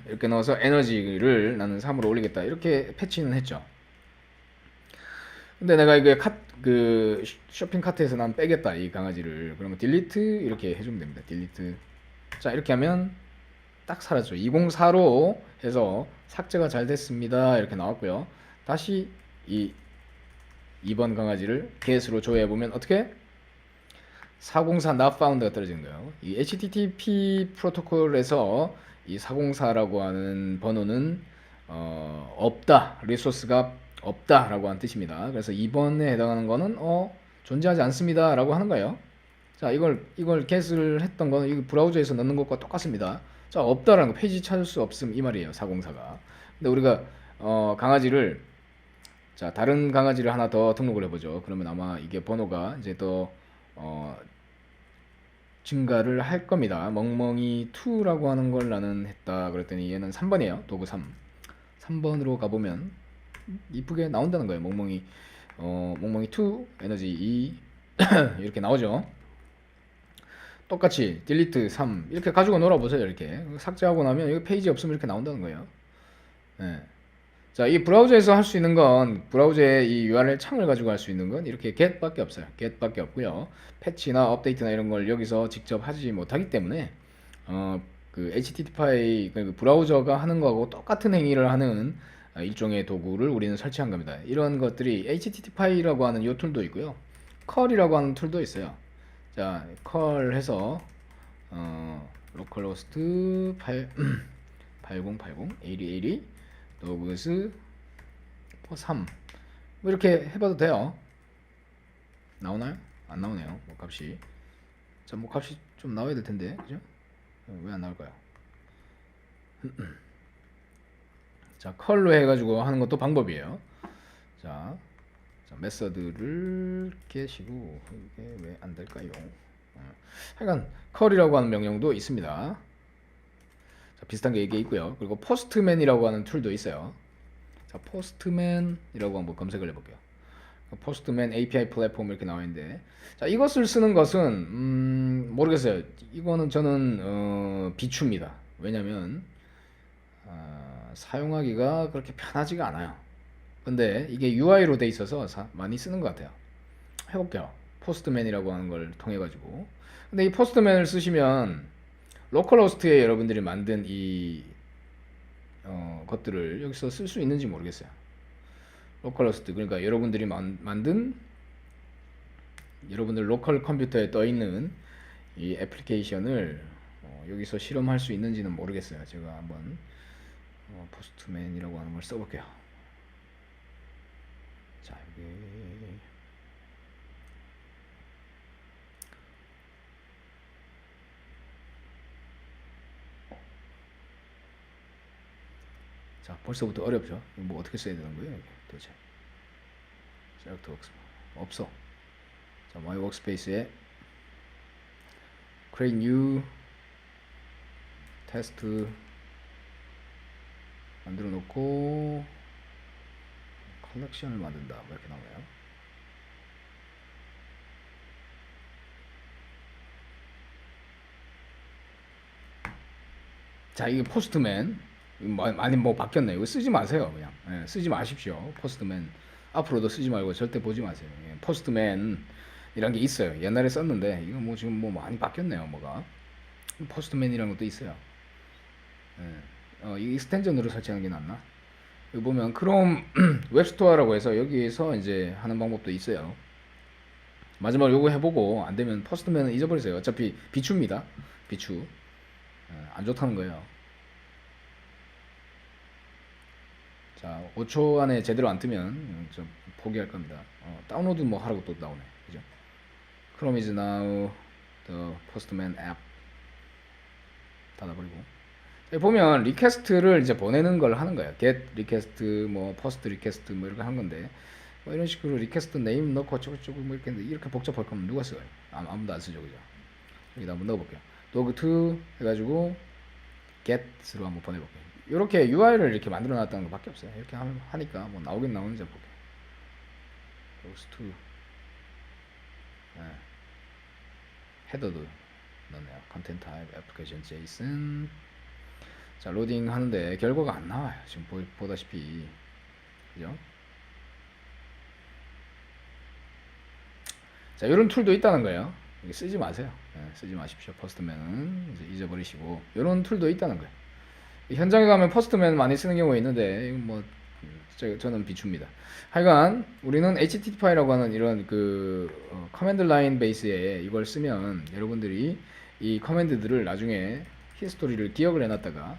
이렇게 넣어서 에너지를 나는 3으로 올리겠다 이렇게 패치는 했죠. 근데 내가 이게 그 쇼핑 카트에서 난 빼겠다 이 강아지를. 그러면 딜리트 이렇게 해주면 됩니다. 딜리트. 자 이렇게 하면 딱 사라져. 204로 해서 삭제가 잘 됐습니다 이렇게 나왔고요. 다시 이 2번 강아지를 get으로 조회해보면 어떻게? 404 not found가 떨어지는 거예요. 이 HTTP 프로토콜에서 이 404라고 하는 번호는 없다, 리소스가 없다라고 하는 뜻입니다. 그래서 2번에 해당하는 거는 존재하지 않습니다라고 하는 거예요. 자, 이걸 get을 했던 거는 이 브라우저에서 넣는 것과 똑같습니다. 자, 없다라는 거 페이지 찾을 수 없음 이 말이에요. 404가. 근데 우리가 강아지를 자 다른 강아지를 하나 더 등록을 해보죠. 그러면 아마 이게 번호가 이제 더 증가를 할 겁니다. 멍멍이 2라고 하는 걸 나는 했다 그랬더니 얘는 3번이에요. 도구 3. 3번으로 가보면 이쁘게 나온다는 거예요. 멍멍이 멍멍이 2 에너지 2 이렇게 나오죠. 똑같이 딜리트 3 이렇게 가지고 놀아보세요. 이렇게 삭제하고 나면 여기 페이지 없으면 이렇게 나온다는 거예요. 네. 자, 이 브라우저에서 할 수 있는 건 브라우저의 이 URL 창을 가지고 할 수 있는 건 이렇게 get밖에 없어요. get밖에 없고요. 패치나 업데이트나 이런 걸 여기서 직접 하지 못하기 때문에 그 HTTP 그 브라우저가 하는 거하고 똑같은 행위를 하는 일종의 도구를 우리는 설치한 겁니다. 이런 것들이 HTTP라고 하는 이 툴도 있고요. curl이라고 하는 툴도 있어요. 자, curl 해서 localhost 8080 8080 로그스 3 뭐 이렇게 해봐도 돼요. 나오나요? 안 나오네요. 뭐 값이. 자, 뭐 값이 좀 나와야 될 텐데, 그죠? 왜 안 나올까요? 자, 컬로 해가지고 하는 것도 방법이에요. 자, 메서드를 깨시고 이게 왜 안 될까요? 하여간 컬이라고 하는 명령도 있습니다. 자, 비슷한 게 이게 있고요. 그리고 포스트맨이라고 하는 툴도 있어요. 자, 포스트맨이라고 한번 검색을 해볼게요. 포스트맨 API 플랫폼 이렇게 나와 있는데, 자, 이것을 쓰는 것은 모르겠어요. 이거는 저는 비추입니다. 왜냐면 사용하기가 그렇게 편하지가 않아요. 근데 이게 UI로 돼 있어서 많이 쓰는 것 같아요. 해볼게요. 포스트맨이라고 하는 걸 통해 가지고. 근데 이 포스트맨을 쓰시면 로컬호스트에 여러분들이 만든 이 것들을 여기서 쓸 수 있는지 모르겠어요. 로컬호스트, 그러니까 여러분들이 만든 여러분들 로컬 컴퓨터에 떠 있는 이 애플리케이션을 여기서 실험할 수 있는지는 모르겠어요. 제가 한번 포스트맨이라고 하는 걸 써볼게요. 자, 여기 자, 벌써부터 어렵죠? 이거 뭐 어떻게 써야 되는 거예요? 도대체 select workspace 없어. 자, my workspace에 create new 테스트 만들어 놓고 컬렉션을 만든다 뭐 이렇게 나와요. 자, 이게 포스트맨 많이 뭐 바뀌었네요. 이거 쓰지 마세요. 그냥 쓰지 마십시오. 포스트맨 앞으로도 쓰지 말고 절대 보지 마세요. 포스트맨이란 게 있어요. 옛날에 썼는데 이거 뭐 지금 뭐 많이 바뀌었네요. 뭐가 포스트맨이라는 것도 있어요. 이 익스텐전으로 설치하는 게 낫나? 여기 보면 크롬 웹스토어라고 해서 여기에서 이제 하는 방법도 있어요. 마지막으로 요거 해보고 안 되면 포스트맨은 잊어버리세요. 어차피 비추입니다. 비추. 안 좋다는 거예요. 자, 5초 안에 제대로 안 뜨면 좀 포기할 겁니다. 다운로드 뭐 하라고 또 나오네. 그죠? Chrome is now the Postman app. 닫아버리고. 여기 보면 리퀘스트를 이제 보내는 걸 하는 거예요. get 리퀘스트, 뭐 post 리퀘스트 뭐 이렇게 하는 건데, 뭐 이런 식으로 리퀘스트 네임 넣고 어쩌고저쩌고 뭐 이렇게 복잡할 거면 누가 써요? 아무도 안 쓰죠, 그죠? 여기다 한번 넣어볼게요. dog2 해가지고 get으로 한번 보내볼게요. 이렇게 UI를 이렇게 만들어 놨다는 것밖에 없어요. 이렇게 하니까 뭐 나오긴 나오는지 볼게요. dogs2 네. 헤더도 넣네요. 컨텐트 타입 애플리케이션 JSON. 자, 로딩 하는데 결과가 안 나와요. 지금 보다시피. 그죠? 자, 이런 툴도 있다는 거예요. 이게 쓰지 마세요. 쓰지 마십시오. 포스트맨은 이제 잊어버리시고, 이런 툴도 있다는 거예요. 현장에 가면 포스트맨 많이 쓰는 경우가 있는데, 뭐 저는 비춥니다. 하여간 우리는 HTTP라고 하는 이런 커맨드 라인 베이스에 이걸 쓰면 여러분들이 이 커맨드들을 나중에 히스토리를 기억을 해놨다가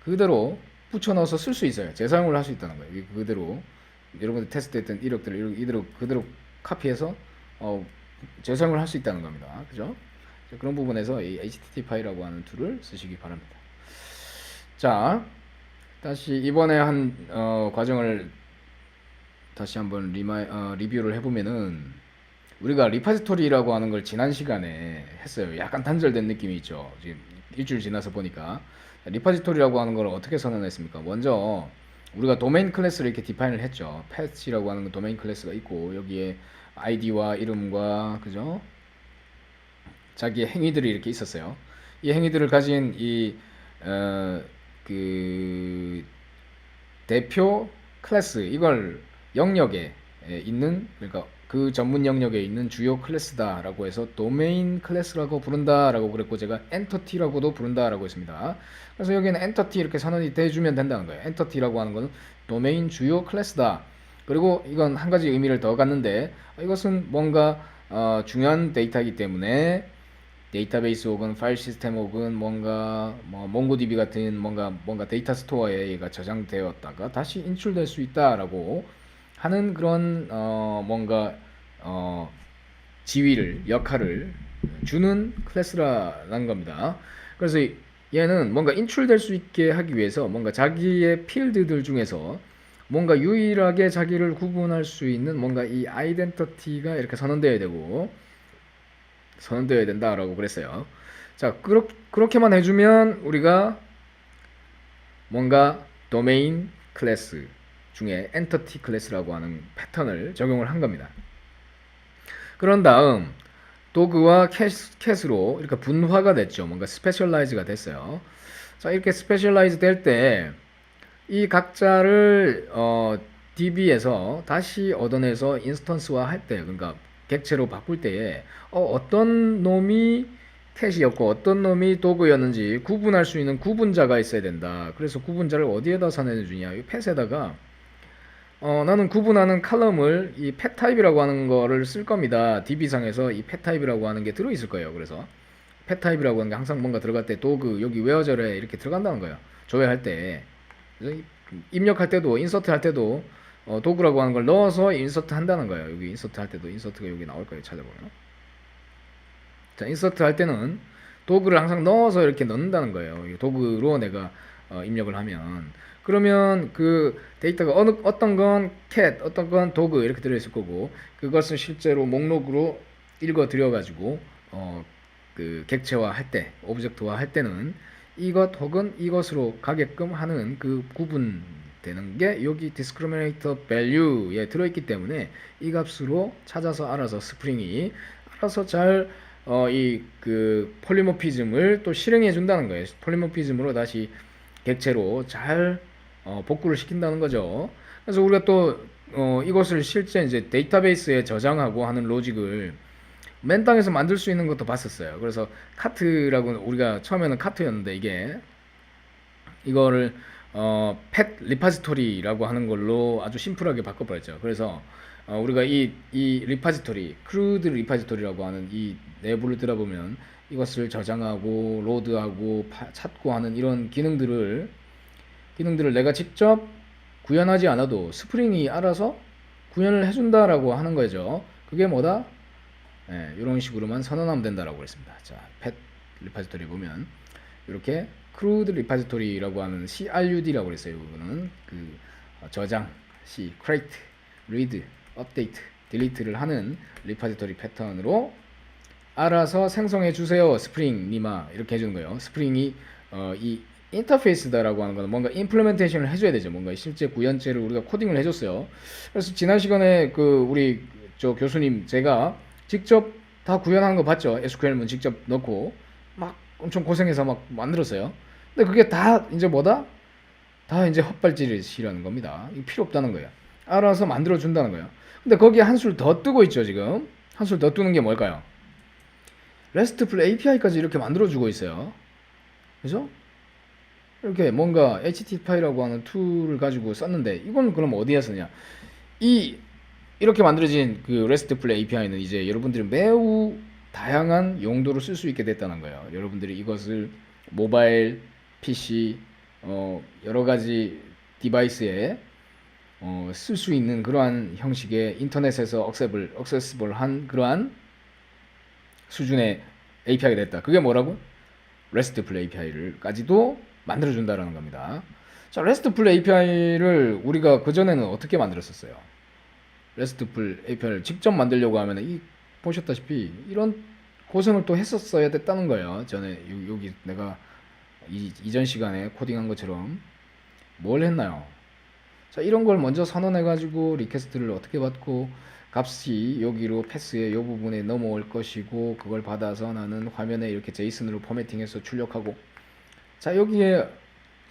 그대로 붙여 넣어서 쓸 수 있어요. 재사용을 할 수 있다는 거예요. 그대로 여러분들 테스트했던 이력들을 이대로 그대로 카피해서 재사용을 할 수 있다는 겁니다. 그죠? 그런 부분에서 이 HTTP 파일이라고 하는 툴을 쓰시기 바랍니다. 자, 다시 이번에 한 과정을 다시 한번 리뷰를 해보면은, 우리가 리파지토리라고 하는 걸 지난 시간에 했어요. 약간 단절된 느낌이 있죠. 지금 일주일 지나서 보니까 리파지토리라고 하는 걸 어떻게 선언했습니까? 먼저 우리가 도메인 클래스를 이렇게 디파인을 했죠. 패치라고 하는 도메인 클래스가 있고, 여기에 아이디와 이름과, 그죠? 자기의 행위들이 이렇게 있었어요. 이 행위들을 가진 대표 클래스, 이걸 영역에 있는, 그러니까 그 전문 영역에 있는 주요 클래스다라고 해서 도메인 클래스라고 부른다라고 그랬고, 제가 엔터티라고도 부른다라고 했습니다. 그래서 여기는 엔터티 이렇게 선언이 돼주면 된다는 거예요. 엔터티라고 하는 것은 도메인 주요 클래스다. 그리고 이건 한 가지 의미를 더 갖는데, 이것은 뭔가 중요한 데이터이기 때문에 데이터베이스 혹은 파일 시스템 혹은 뭔가 몽고DB 같은 뭔가 데이터 스토어에 얘가 저장되었다가 다시 인출될 수 있다라고 하는 그런 지위를, 역할을 주는 클래스라는 겁니다. 그래서 얘는 뭔가 인출될 수 있게 하기 위해서 뭔가 자기의 필드들 중에서 뭔가 유일하게 자기를 구분할 수 있는 뭔가 이 아이덴티티가 이렇게 선언되어야 된다라고 그랬어요. 자, 그렇게만 해주면 우리가 뭔가 도메인 클래스 중에 엔터티 클래스라고 하는 패턴을 적용을 한 겁니다. 그런 다음 도그와 캣으로 이렇게 분화가 됐죠. 뭔가 스페셜라이즈가 됐어요. 자, 이렇게 스페셜라이즈 될 때 이 각자를 DB에서 다시 얻어내서 인스턴스화 할 때, 그러니까 객체로 바꿀 때에 어떤 놈이 캣이었고 어떤 놈이 도그였는지 구분할 수 있는 구분자가 있어야 된다. 그래서 구분자를 어디에다 선언해주냐, 이 펫에다가 나는 구분하는 칼럼을 이 펫 타입이라고 하는 거를 쓸 겁니다. DB상에서 이 펫 타입이라고 하는 게 들어있을 거예요. 그래서 펫 타입이라고 하는 게 항상 뭔가 들어갈 때 도그 여기 웨어절에 이렇게 들어간다는 거예요. 조회할 때, 입력할 때도, 인서트 할 때도 도구라고 하는 걸 넣어서 인서트 한다는 거예요. 여기 인서트 할 때도 인서트가 여기 나올 거예요. 찾아보면. 자, 인서트 할 때는 도구를 항상 넣어서 이렇게 넣는다는 거예요. 도구로 내가 입력을 하면, 그러면 그 데이터가 어떤 건 cat, 어떤 건 도구 이렇게 들어있을 거고, 그것을 실제로 목록으로 읽어 드려 가지고 그 객체화 할 때, 오브젝트화 할 때는 이것 혹은 이것으로 가게끔 하는 그 구분되는 게 여기 discriminator value에 들어있기 때문에 이 값으로 찾아서 알아서 스프링이 알아서 잘 폴리모피즘을 또 실행해 준다는 거예요. 폴리모피즘으로 다시 객체로 잘 복구를 시킨다는 거죠. 그래서 우리가 또 이것을 실제 이제 데이터베이스에 저장하고 하는 로직을 맨 땅에서 만들 수 있는 것도 봤었어요. 그래서 카트라고, 우리가 처음에는 카트였는데 이거를 펫 리파지토리라고 하는 걸로 아주 심플하게 바꿔버렸죠. 그래서 우리가 이 리파지토리, 크루드 리파지토리라고 하는 이 내부를 들어보면 이것을 저장하고 로드하고 찾고 하는 이런 기능들을 내가 직접 구현하지 않아도 스프링이 알아서 구현을 해준다라고 하는 거죠. 그게 뭐다? 이런 식으로만 선언하면 된다라고 했습니다. 자, 펫 리파지토리 보면 이렇게 크루드 리파지토리라고 하는 CRUD라고 그랬어요. 이거는 저장, C, create, read, update, delete를 하는 리파지토리 패턴으로 알아서 생성해 주세요, 스프링 니마, 이렇게 해주는 거예요. 스프링이 이 인터페이스다라고 하는 거는 뭔가 임플리멘테이션을 해줘야 되죠. 뭔가 실제 구현체를 우리가 코딩을 해줬어요. 그래서 지난 시간에 우리 교수님, 제가 직접 다 구현하는 거 봤죠? SQL문 직접 넣고 막 엄청 고생해서 막 만들었어요. 근데 그게 다 이제 뭐다? 다 이제 헛발질이라는 겁니다. 이거 필요 없다는 거예요. 알아서 만들어 준다는 거예요. 근데 거기에 한술 더 뜨고 있죠, 지금. 한술 더 뜨는 게 뭘까요? RESTful API까지 이렇게 만들어 주고 있어요. 그죠? 이렇게 뭔가 HTTP라고 하는 툴을 가지고 썼는데 이건 그럼 어디에 쓰냐? 이 이렇게 만들어진 그 RESTful API는 이제 여러분들이 매우 다양한 용도로 쓸 수 있게 됐다는 거예요. 여러분들이 이것을 모바일, PC, 여러 가지 디바이스에 쓸 수 있는 그러한 형식의 인터넷에서 억세스블한 그러한 수준의 API가 됐다. 그게 뭐라고? RESTful API를까지도 만들어준다라는 겁니다. 자, RESTful API를 우리가 그전에는 어떻게 만들었었어요? RESTful API를 직접 만들려고 하면 보셨다시피 이런 고생을 또 했었어야 됐다는 거예요. 전에 여기 내가 이전 시간에 코딩한 것처럼 뭘 했나요? 자, 이런 걸 먼저 선언해가지고 리퀘스트를 어떻게 받고 값이 여기로 패스의 이 부분에 넘어올 것이고 그걸 받아서 나는 화면에 이렇게 제이슨으로 포매팅해서 출력하고 자 여기서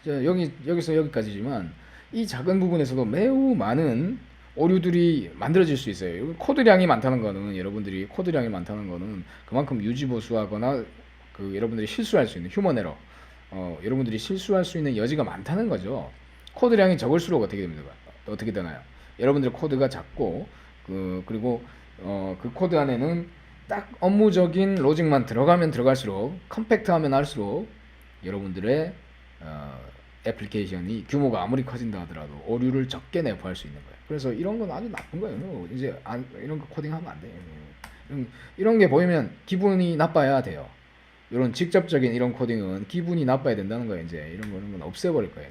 여기까지지만 이 작은 부분에서도 매우 많은 오류들이 만들어질 수 있어요. 코드량이 많다는 거는 여러분들이 코드량이 많다는 거는 그만큼 유지보수하거나 그 여러분들이 실수할 수 있는 휴먼 에러 여러분들이 실수할 수 있는 여지가 많다는 거죠. 코드량이 적을수록 어떻게 됩니까? 어떻게 되나요? 여러분들 코드가 작고 그리고 그 코드 안에는 딱 업무적인 로직만 들어가면 들어갈수록 컴팩트하면 할수록 여러분들의 애플리케이션이 규모가 아무리 커진다 하더라도 오류를 적게 내포할 수 있는 거예요. 그래서 이런 건 아주 나쁜 거예요. 이제 이런 거 코딩하면 안 돼요. 이런 게 보이면 기분이 나빠야 돼요. 이런 직접적인 이런 코딩은 기분이 나빠야 된다는 거예요. 이제 이런 건 없애버릴 거예요.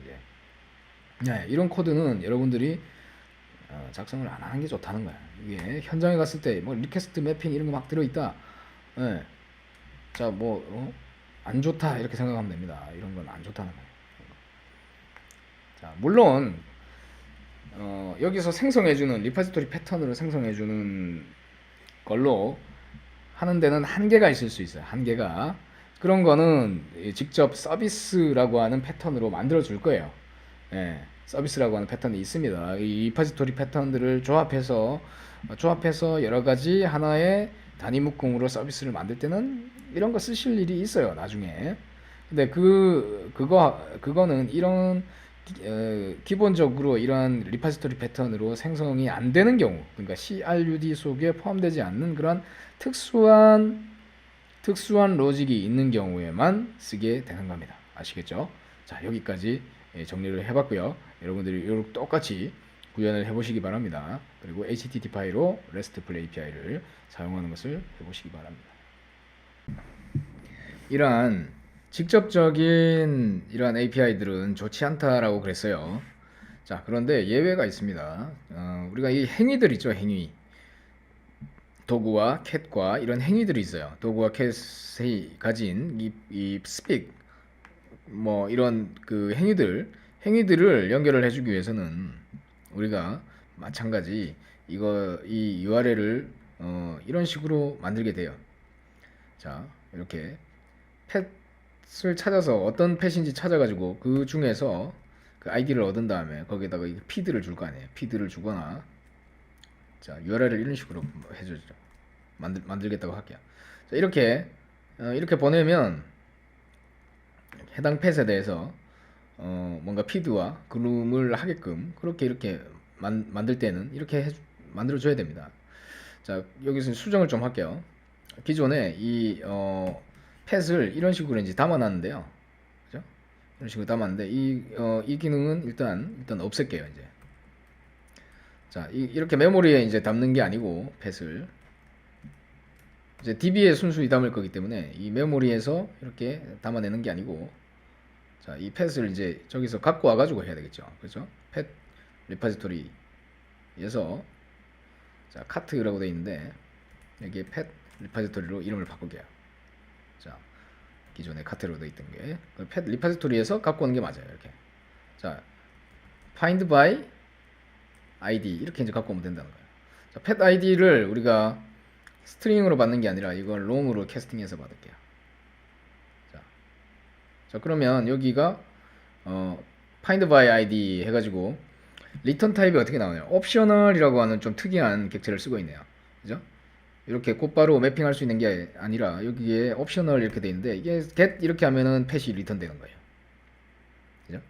이제 네, 이런 코드는 여러분들이 작성을 안 하는 게 좋다는 거야. 이게 현장에 갔을 때 뭐 리퀘스트 매핑 이런 거 막 들어있다. 네. 자, 안 좋다 이렇게 생각하면 됩니다. 이런 건 안 좋다는 거예요. 자, 물론 여기서 생성해주는 리파지토리 패턴으로 생성해주는 걸로 하는 데는 한계가 있을 수 있어요. 한계가. 그런 거는 직접 서비스라고 하는 패턴으로 만들어 줄 거예요. 예, 서비스라고 하는 패턴이 있습니다. 이 리파지토리 패턴들을 조합해서 여러 가지 하나의 단위 묶음으로 서비스를 만들 때는 이런 거 쓰실 일이 있어요. 나중에. 근데 그거는 이런 기본적으로 이러한 리파지토리 패턴으로 생성이 안 되는 경우, 그러니까 CRUD 속에 포함되지 않는 그런 특수한 로직이 있는 경우에만 쓰게 되는 겁니다. 아시겠죠? 자, 여기까지 정리를 해봤고요. 여러분들이 이렇게 똑같이 구현을 해보시기 바랍니다. 그리고 HTTP로 RESTful API를 사용하는 것을 해보시기 바랍니다. 이러한 직접적인 이러한 API들은 좋지 않다라고 그랬어요. 자, 그런데 예외가 있습니다. 우리가 이 행위들 있죠, 행위. 도구와 캣과 이런 행위들이 있어요. 도구와 캣이 가진 이 speak 뭐 이런 그 행위들을 연결을 해주기 위해서는 우리가 마찬가지 이 URL을 이런 식으로 만들게 돼요. 자, 이렇게 펫을 찾아서 어떤 펫인지 찾아가지고 그 중에서 그 아이디를 얻은 다음에 거기에다가 피드를 줄 거 아니에요. 피드를 주거나 자, URL을 이런 식으로 해주죠. 만들겠다고 할게요. 자, 이렇게 보내면 해당 펫에 대해서 뭔가 피드와 그룹을 하게끔 그렇게 이렇게 만들 때는 이렇게 만들어 줘야 됩니다. 자, 여기서 수정을 좀 할게요. 기존에 이 펫을 이런 식으로 이제 담아놨는데요. 그죠? 이런 식으로 담았는데 이 기능은 일단 없앨게요. 이제 자, 이렇게 메모리에 이제 담는 게 아니고 펫을 이제 DB에 순수히 담을 거기 때문에 이 메모리에서 이렇게 담아내는 게 아니고 자, 이 펫을 이제 저기서 갖고 와가지고 해야 되겠죠. 그렇죠? 펫 리파지토리에서 자, 카트라고 되어 있는데 여기에 펫 리파지토리로 이름을 바꿀게요. 자, 기존에 카트로 되어 있던 게 펫 리파지토리에서 갖고 오는 게 맞아요. 이렇게 자, find by id 이렇게 이제 갖고 오면 된다는 거예요. 자, pet id를 우리가 스트링으로 받는 게 아니라 이걸 롱으로 캐스팅해서 받을게요. 자, 자 그러면 여기가 find by id 해가지고 리턴 타입이 어떻게 나오냐요? 옵셔널이라고 하는 좀 특이한 객체를 쓰고 있네요. 그죠? 이렇게 곧바로 매핑할 수 있는 게 아니라 여기에 옵셔널 이렇게 돼 있는데 이게 get 이렇게 하면은 펫이 리턴 되는 거예요. 그죠?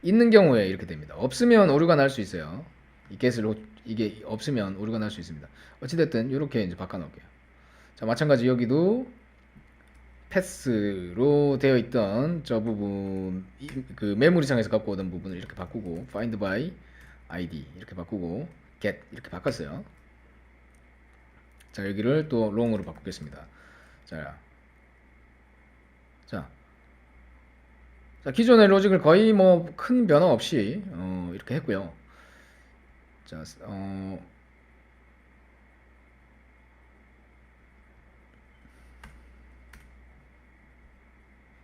있는 경우에 이렇게 됩니다. 없으면 오류가 날 수 있어요. 이 get을 이게 없으면 오류가 날 수 있습니다. 어찌됐든 이렇게 이제 바꿔 놓을게요. 자, 마찬가지 여기도 패스로 되어 있던 저 부분 그 메모리상에서 갖고 오던 부분을 이렇게 바꾸고 find by id 이렇게 바꾸고 get 이렇게 바꿨어요. 자, 여기를 또 long으로 바꾸겠습니다. 자, 자, 자 기존의 로직을 거의 뭐 큰 변화 없이 이렇게 했고요. 자,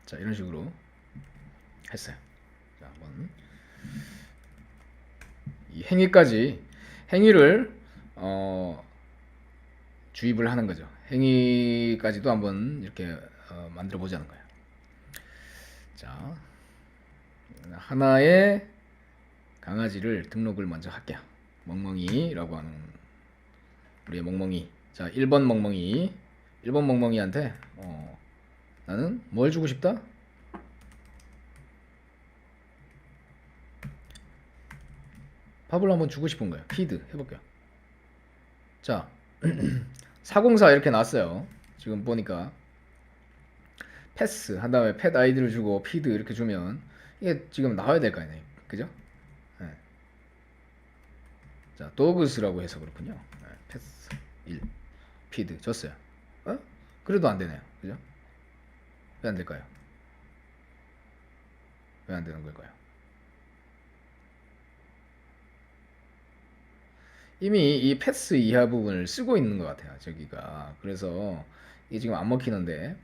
자 이런 식으로 했어요. 자, 한번 이 행위를 주입을 하는 거죠. 행위까지도 한번 이렇게 만들어 보자는 거예요. 자, 하나의 강아지를 등록을 먼저 할게요. 멍멍이라고 하는 우리의 멍멍이. 자, 1번 멍멍이한테 나는 뭘 주고 싶다? 밥을 한번 주고 싶은 거예요. 피드 해볼게요. 자, 404 이렇게 나왔어요. 지금 보니까 패스 한 다음에 펫 아이디를 주고 피드 이렇게 주면 이게 지금 나와야 될 거 아니에요. 그죠? 네. 자, 도그스라고 해서 그렇군요. 네, 패스 1 피드 줬어요. 그래도 안 되네요. 그죠? 왜 안 될까요? 왜 안 되는 걸까요? 이미 이 패스 이하 부분을 쓰고 있는 것 같아요. 저기가. 그래서 이게 지금 안 먹히는데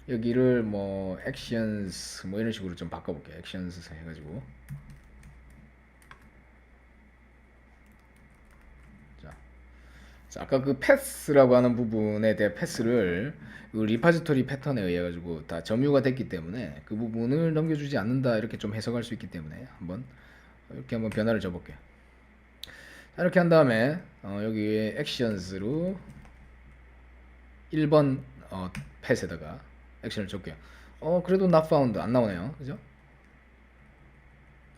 여기를 뭐 actions 뭐 이런 식으로 좀 바꿔볼게요. actions 해가지고 자, 아까 그 패스라고 하는 부분에 대해 패스를 그 리파지토리 패턴에 의해 가지고 다 점유가 됐기 때문에 그 부분을 넘겨주지 않는다 이렇게 좀 해석할 수 있기 때문에 한번 이렇게 한번 변화를 줘볼게요. 자, 이렇게 한 다음에 여기 액션스로 1번 펫에다가 액션을 줄게요. 그래도 not found 안 나오네요. 그죠?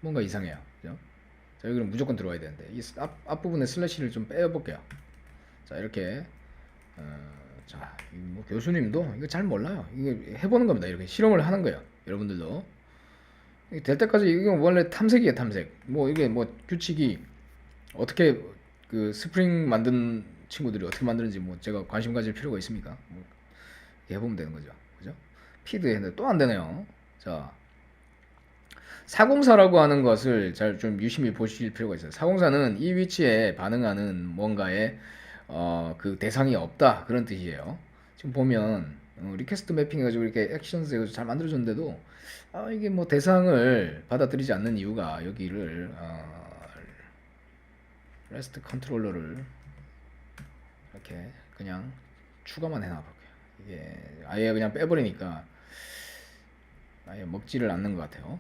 뭔가 이상해요. 그죠? 자, 여기는 무조건 들어와야 되는데 이 앞부분에 슬래시를 좀 빼볼게요. 자, 이렇게 자, 뭐 교수님도 이거 잘 몰라요. 이게 해보는 겁니다. 이렇게 실험을 하는 거예요. 여러분들도 될 때까지 이거 원래 탐색이에요. 탐색. 뭐 이게 뭐 규칙이 어떻게 그 스프링 만든 친구들이 어떻게 만드는지 뭐 제가 관심 가질 필요가 있습니까? 뭐 이렇게 해보면 되는 거죠. 그죠? 피드 했는데 또 안 되네요. 자, 404라고 하는 것을 잘 좀 유심히 보실 필요가 있어요. 404는 이 위치에 반응하는 뭔가의 그 대상이 없다 그런 뜻이에요. 지금 보면 리퀘스트 매핑 해가지고 이렇게 액션스 해가지고 잘 만들어줬는데도 이게 뭐 대상을 받아들이지 않는 이유가 여기를 REST 컨트롤러를 이렇게 그냥 추가만 해놔볼게요. 이게 아예 그냥 빼버리니까 아예 먹지를 않는 것 같아요.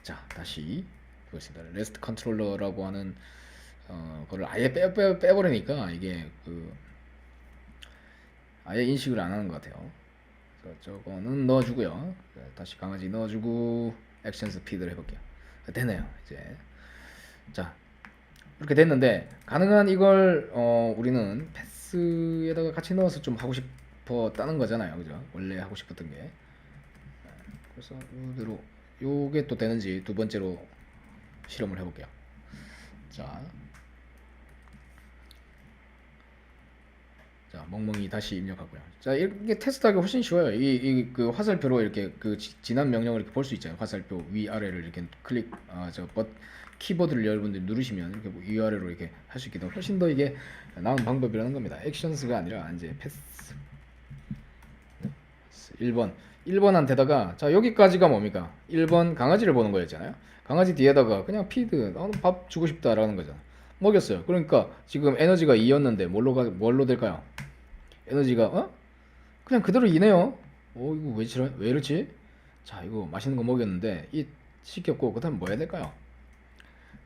자, 다시 보겠습니다. REST 컨트롤러라고 하는 그걸 아예 빼버리니까 이게 아예 인식을 안 하는 것 같아요. 그래서 저거는 넣어주고요. 다시 강아지 넣어주고 액션스 피드를 해볼게요. 되네요. 이제 자, 이렇게 됐는데 가능한 이걸 우리는 패스에다가 같이 넣어서 좀 하고 싶었다는 거잖아요. 그죠? 원래 하고 싶었던 게. 그래서 이대로 요게 또 되는지 두 번째로 실험을 해볼게요. 자, 멍멍이 다시 입력하고요. 자, 이게 테스트하기 훨씬 쉬워요. 그 화살표로 이렇게 그 지난 명령을 이렇게 볼 수 있잖아요. 화살표 위아래를 이렇게 클릭, 키보드를 여러분들이 누르시면 이렇게 위아래로 이렇게 할 수 있기 때문에 훨씬 더 이게 나은 방법이라는 겁니다. 액션스가 아니라 이제 패스. 1번한테다가 자, 여기까지가 뭡니까? 1번 강아지를 보는 거였잖아요. 강아지 뒤에다가 그냥 피드, 나는 밥 주고 싶다라는 거잖아. 먹였어요. 그러니까 지금 에너지가 2였는데 뭘로 될까요? 에너지가 그냥 그대로 이네요. 이거 왜 이렇지? 자, 이거 맛있는 거 먹였는데 이 시켰고 그다음 뭐 해야 될까요?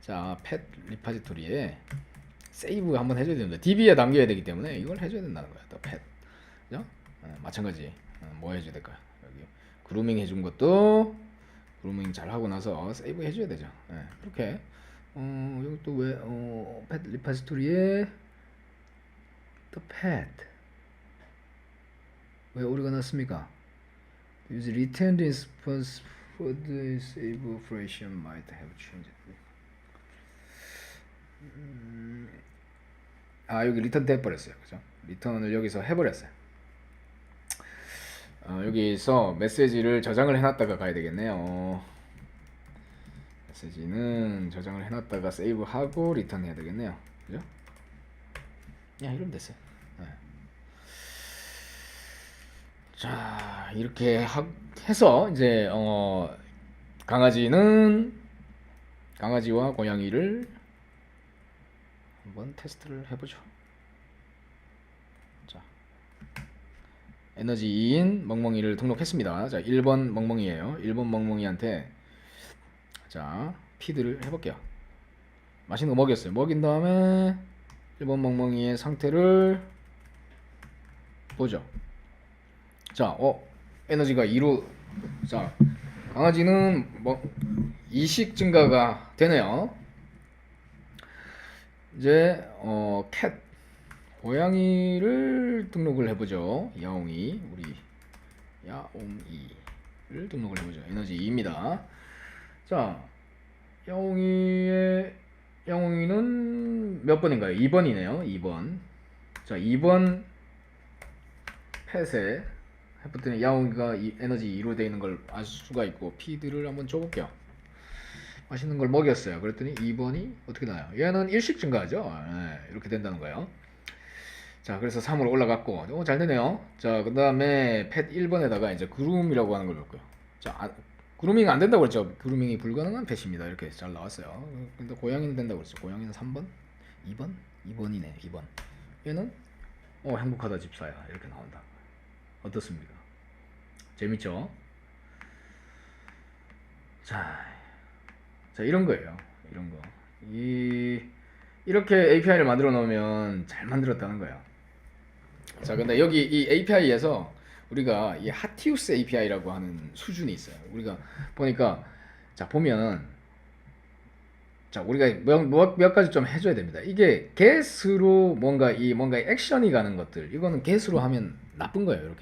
자, 펫 리파지토리에 세이브 한번 해줘야 됩니다. DB에 남겨야 되기 때문에 이걸 해줘야 된다는 거야. 또 펫, 그죠? 마찬가지. 뭐 해줘야 될까요? 여기 그루밍 해준 것도 그루밍 잘 하고 나서 세이브 해줘야 되죠. 이렇게 여기 또 왜 펫 리파지토리에 또 펫 왜 오류가 났습니까? Use returned in response for the save operation might have changed. 여기 리턴 돼버렸어요. 그죠? 리턴을 여기서 해버렸어요. 여기서 메시지를 저장을 해놨다가 가야 되겠네요. 메시지는 저장을 해놨다가 세이브하고 리턴 해야 되겠네요. 그죠? 이러면 됐어요. 자, 이렇게 해서 이제 강아지와 고양이를 한번 테스트를 해보죠. 자, 에너지 2인 멍멍이를 등록했습니다. 자, 1번 멍멍이에요. 1번 멍멍이한테 자, 피드를 해볼게요. 맛있는 거 먹였어요. 먹인 다음에 1번 멍멍이의 상태를 보죠. 자, 에너지가 2로, 자, 강아지는 이식 증가가 되네요. 이제 캣 고양이를 등록을 해보죠. 야옹이, 우리 야옹이를 등록을 해보죠. 에너지 2입니다. 자, 야옹이는 몇 번인가요? 2번이네요. 2번. 자, 2번 펫에 해봤더니 야옹이가 에너지 2로 되어 있는 걸 알 수가 있고, 피드를 한번 줘볼게요. 맛있는 걸 먹였어요. 그랬더니 2번이 어떻게 나요? 얘는 일식 증가하죠. 이렇게 된다는 거예요. 자, 그래서 3으로 올라갔고, 잘 되네요. 자, 그 다음에 펫 1번에다가 이제 그룸이라고 하는 걸 넣고요. 자, 그루밍 안 된다고 그랬죠. 그루밍이 불가능한 펫입니다. 이렇게 잘 나왔어요. 근데 고양이는 된다고 그랬죠. 고양이는 3번? 2번? 2번이네. 2번. 얘는 행복하다 집사야. 이렇게 나온다. 어떻습니까? 재밌죠? 자, 이런 거예요. 이런 거. 이렇게 API를 만들어 놓으면 잘 만들었다는 거예요. 자, 근데 여기 이 API에서 우리가 이 하티우스 API라고 하는 수준이 있어요. 우리가 보니까, 자, 보면, 자, 우리가 몇 가지 좀 해줘야 됩니다. 이게 get으로 뭔가 액션이 가는 것들, 이거는 get으로 하면 나쁜 거예요.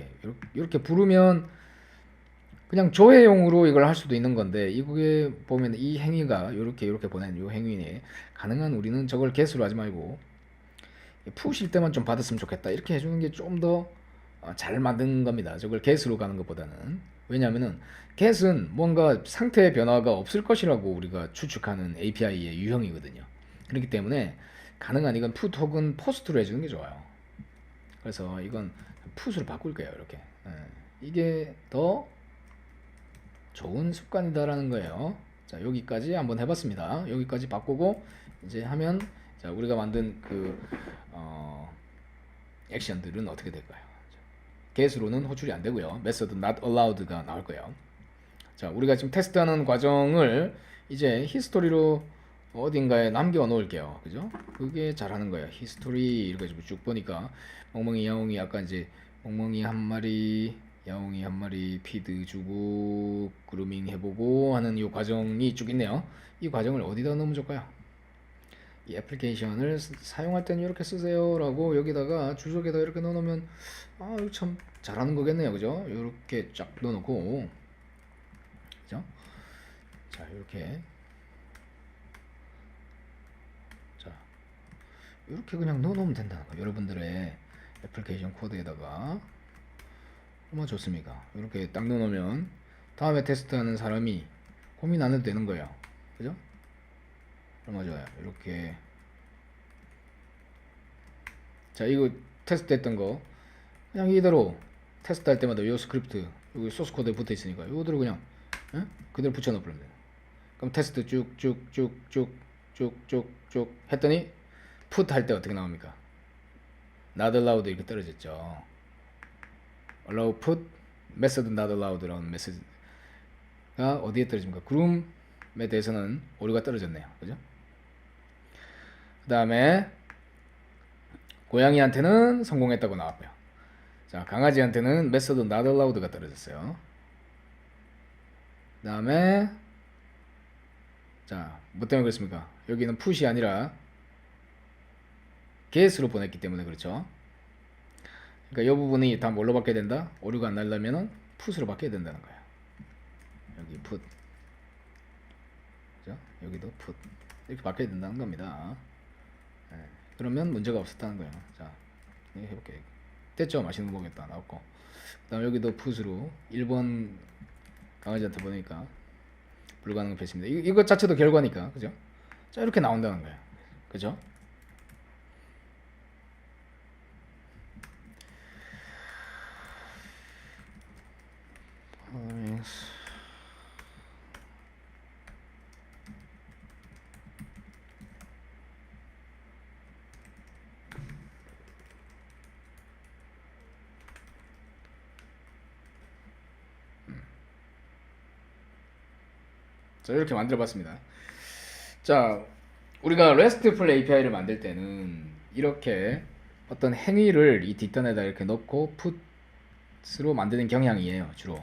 이렇게 부르면 그냥 조회용으로 이걸 할 수도 있는 건데, 이게 보면 이 행위가 이렇게 보내는 이 행위에 가능한 우리는 저걸 get으로 하지 말고 푸실 때만 좀 받았으면 좋겠다. 이렇게 해주는 게 좀 더 잘 만든 겁니다. 저걸 get으로 가는 것보다는. 왜냐하면은 get은 뭔가 상태의 변화가 없을 것이라고 우리가 추측하는 API의 유형이거든요. 그렇기 때문에 가능한 이건 put 혹은 post로 해주는 게 좋아요. 그래서 이건 put으로 바꿀 거예요. 이렇게. 이게 더 좋은 습관이다라는 거예요. 자, 여기까지 한번 해봤습니다. 여기까지 바꾸고 이제 하면, 자, 우리가 만든 그 액션들은 어떻게 될까요? get으로는 호출이 안 되고요. method not allowed가 나올 거예요. 자, 우리가 지금 테스트하는 과정을 이제 히스토리로 어딘가에 남겨 놓을게요. 그죠? 그게 잘하는 거예요. 히스토리 이렇게 쭉 보니까 멍멍이, 야옹이, 아까 이제 멍멍이 한 마리, 야옹이 한 마리 피드 주고 그루밍 해보고 하는 이 과정이 쭉 있네요. 이 과정을 어디다 넣으면 좋을까요? 이 애플리케이션을 사용할 때는 이렇게 쓰세요 라고 여기다가 주석에다 이렇게 넣어놓으면 이거 참 잘하는 거겠네요. 그죠? 이렇게 쫙 넣어놓고, 그죠? 자, 이렇게, 자, 이렇게 그냥 넣어놓으면 된다는 거예요. 여러분들의 애플리케이션 코드에다가. 얼마나 좋습니까? 이렇게 딱 넣어놓으면 다음에 테스트하는 사람이 고민 안 해도 되는 거예요. 그죠? 얼마나 좋아요. 이렇게. 자, 이거 테스트 했던 거 그냥 이대로 테스트 할 때마다 이 스크립트 여기 소스 코드에 붙어 있으니까 이거대로 그냥 그대로 붙여 넣으면 돼요. 그럼 테스트 쭉쭉쭉쭉쭉쭉쭉 했더니 풋 할 때 어떻게 나옵니까? not allowed 이렇게 떨어졌죠. allow put method not allowed라는 메시지가 어디에 떨어집니까? groom에 대해서는 오류가 떨어졌네요. 그죠? 그 다음에 고양이한테는 성공했다고 나왔고요. 자, 강아지한테는 method not allowed가 떨어졌어요. 그 다음에 자, 뭐 때문에 그렇습니까? 여기는 put이 아니라 get으로 보냈기 때문에 그렇죠. 그러니까 이 부분이 다 뭘로 바뀌어야 된다? 오류가 안 나려면은 put으로 바뀌어야 된다는 거예요. 여기 put, 그죠? 여기도 put 이렇게 바뀌어야 된다는 겁니다. 네. 그러면 문제가 없었다는 거예요. 자, 해볼게요. 됐죠? 맛있는 거 먹겠다 나왔고, 그다음 여기도 put으로 1번 강아지한테 보내니까 불가능한 패스입니다. 이것 자체도 결과니까, 그죠? 자, 이렇게 나온다는 거예요. 그죠? 자, 이렇게 만들어 봤습니다. 자, 우리가 RESTful API를 만들 때는 이렇게 어떤 행위를 이 뒷단에다 이렇게 넣고 put으로 만드는 경향이에요. 주로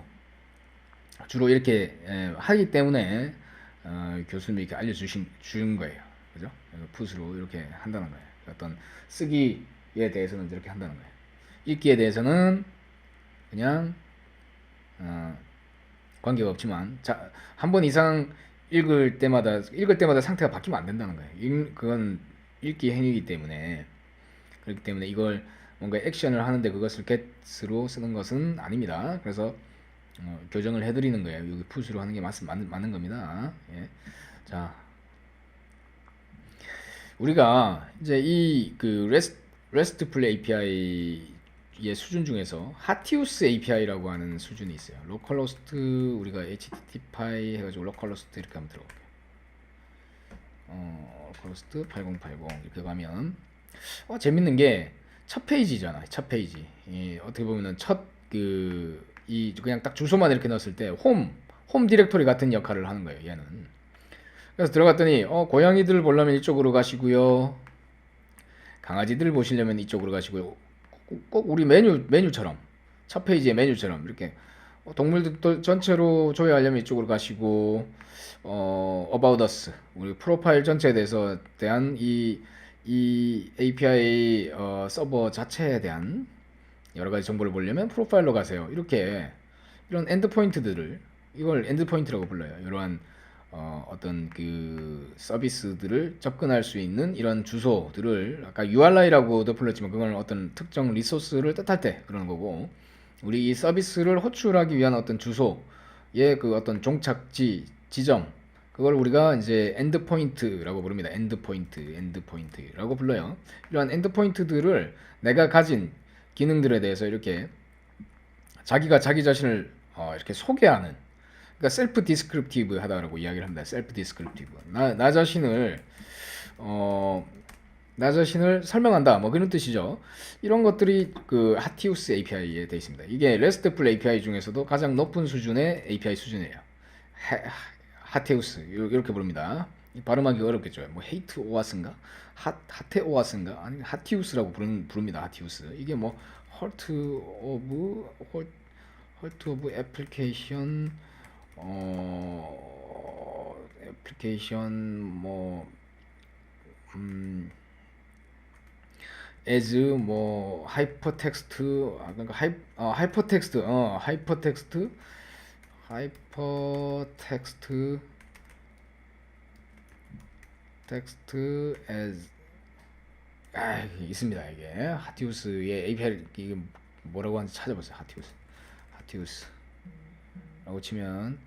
이렇게 하기 때문에 교수님이 이렇게 알려주신 거예요. 그죠? put으로 이렇게 한다는 거예요. 어떤 쓰기에 대해서는 이렇게 한다는 거예요. 읽기에 대해서는 그냥 관계가 없지만, 자, 한 번 이상 읽을 때마다 상태가 바뀌면 안 된다는 거예요. 그건 읽기 행위이기 때문에, 그렇기 때문에 이걸 뭔가 액션을 하는데 그것을 get으로 쓰는 것은 아닙니다. 그래서 교정을 해드리는 거예요. 여기 put으로 하는 게 맞는 겁니다. 예. 자, 우리가 이제 이 그 RESTful API의 수준 중에서 하티우스 API라고 하는 수준이 있어요. 로컬호스트, 우리가 HTTP 해가지고 로컬호스트 이렇게 한번 들어볼게요. 로컬호스트 8080 이렇게 가면 재밌는 게 첫 페이지잖아. 첫 페이지. 어떻게 보면은 그냥 딱 주소만 이렇게 넣었을 때 홈 디렉토리 같은 역할을 하는 거예요. 얘는. 그래서 들어갔더니 고양이들 보려면 이쪽으로 가시고요. 강아지들 보시려면 이쪽으로 가시고요. 꼭 우리 메뉴처럼, 첫 페이지의 메뉴처럼 이렇게 동물들 전체로 조회하려면 이쪽으로 가시고, about us, 우리 프로파일 전체에 대한 이 API 서버 자체에 대한 여러 가지 정보를 보려면 프로파일로 가세요. 이렇게 이런 엔드포인트들을, 이걸 엔드포인트라고 불러요. 이러한 어떤 그 서비스들을 접근할 수 있는 이런 주소들을 아까 URI라고도 불렀지만 그건 어떤 특정 리소스를 뜻할 때 그러는 거고, 우리 이 서비스를 호출하기 위한 어떤 주소의 그 어떤 종착지 지점, 그걸 우리가 이제 엔드포인트라고 부릅니다. 엔드포인트라고 불러요. 이러한 엔드포인트들을 내가 가진 기능들에 대해서 이렇게 자기가 자기 자신을 이렇게 소개하는, 그러니까 셀프 디스크립티브 하다라고 이야기를 합니다. 셀프 디스크립티브. 나 자신을 설명한다. 뭐 그런 뜻이죠. 이런 것들이 그 하티우스 API에 되어 있습니다. 이게 RESTful API 중에서도 가장 높은 수준의 API 수준이에요. 하테우스 이렇게 부릅니다. 발음하기 어렵겠죠. 뭐 헤이트 오아스인가, 하테 오아스인가, 아니 하티우스라고 부릅니다. 하티우스. 이게 뭐 헐트 오브 애플리케이션, 애플리케이션 뭐 as 뭐 하이퍼텍스트, 그러니까 하이퍼텍스트 텍스트 as 있습니다. 이게 하티우스의 API 이게 뭐라고 하는지 찾아보세요. 하티우스라고 치면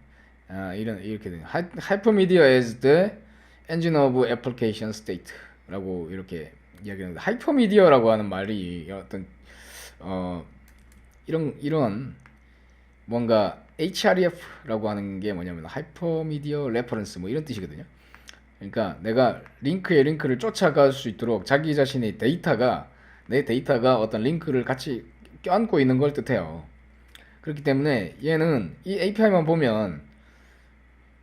이렇게 돼요. 하이퍼미디어 as the engine of application state라고 이렇게 이야기하는데, 하이퍼미디어라고 하는 말이 어떤 이런 뭔가 href라고 하는 게 뭐냐면 하이퍼미디어 레퍼런스 뭐 이런 뜻이거든요. 그러니까 내가 링크에 링크를 쫓아갈 수 있도록 자기 자신의 데이터가 내 데이터가 어떤 링크를 같이 껴안고 있는 걸 뜻해요. 그렇기 때문에 얘는 이 API만 보면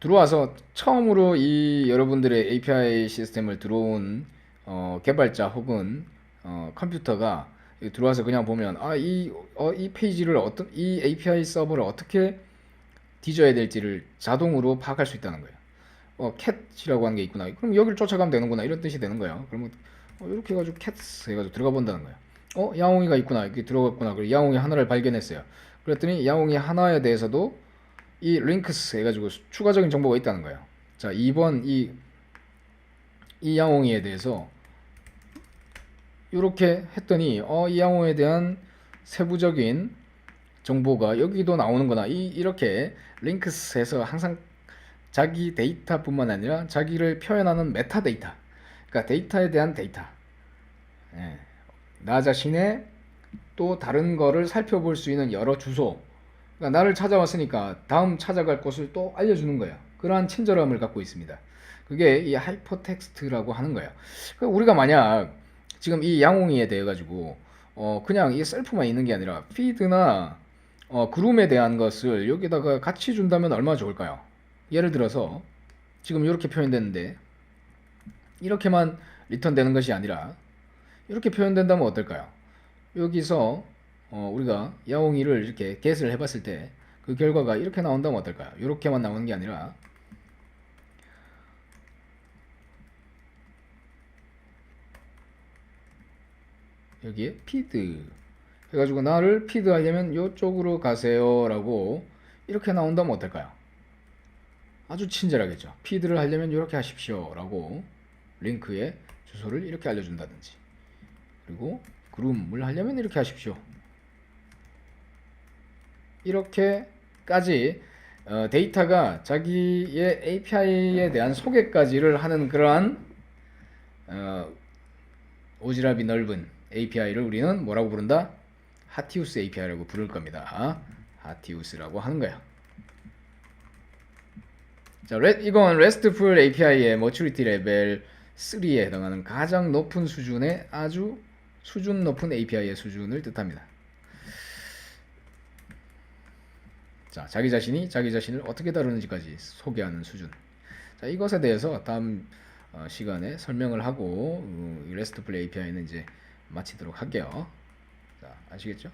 들어와서 처음으로 이 여러분들의 API 시스템을 들어온 개발자 혹은 컴퓨터가 들어와서 그냥 보면 이 페이지를 이 API 서버를 어떻게 뒤져야 될지를 자동으로 파악할 수 있다는 거예요. 캣이라고 하는 게 있구나. 그럼 여기를 쫓아가면 되는구나. 이런 뜻이 되는 거예요. 그러면 이렇게 해가지고 캣 해가지고 들어가 본다는 거예요. 야옹이가 있구나. 이렇게 들어갔구나. 그리고 야옹이 하나를 발견했어요. 그랬더니 야옹이 하나에 대해서도 이 링크스 해가지고 추가적인 정보가 있다는 거예요. 자, 2번 이 야옹이에 대해서 이렇게 했더니 이 야옹에 대한 세부적인 정보가 여기도 나오는구나. 이렇게 링크스에서 항상 자기 데이터뿐만 아니라 자기를 표현하는 메타데이터, 그러니까 데이터에 대한 데이터, 예. 나 자신의 또 다른 거를 살펴볼 수 있는 여러 주소, 그러니까 나를 찾아왔으니까 다음 찾아갈 곳을 또 알려주는 거예요. 그러한 친절함을 갖고 있습니다. 그게 이 하이퍼텍스트라고 하는 거예요. 그러니까 우리가 만약 지금 이 양홍이에 대해 가지고 그냥 이 셀프만 있는 게 아니라 피드나 그룹에 대한 것을 여기다가 같이 준다면 얼마나 좋을까요? 예를 들어서 지금 이렇게 표현됐는데 이렇게만 리턴되는 것이 아니라 이렇게 표현된다면 어떨까요? 여기서 우리가 야옹이를 이렇게 get을 해봤을 때 그 결과가 이렇게 나온다면 어떨까요? 이렇게만 나오는 게 아니라 여기에 피드 해가지고 나를 피드하려면 이쪽으로 가세요 라고 이렇게 나온다면 어떨까요? 아주 친절하겠죠. 피드를 하려면 이렇게 하십시오 라고 링크에 주소를 이렇게 알려준다든지, 그리고 그룹을 하려면 이렇게 하십시오, 이렇게까지 데이터가 자기의 API에 대한 소개까지를 하는 그러한 오지랖이 넓은 API를 우리는 뭐라고 부른다? 하티우스 API라고 부를 겁니다. 하티우스라고 하는 거야. 자, 이건 RESTful API의 Maturity Level 3에 해당하는 가장 높은 수준의 아주 수준 높은 API의 수준을 뜻합니다. 자, 자기 자신이 자기 자신을 어떻게 다루는지까지 소개하는 수준. 자, 이것에 대해서 다음 시간에 설명을 하고 RESTful API는 이제 마치도록 할게요. 자, 아시겠죠?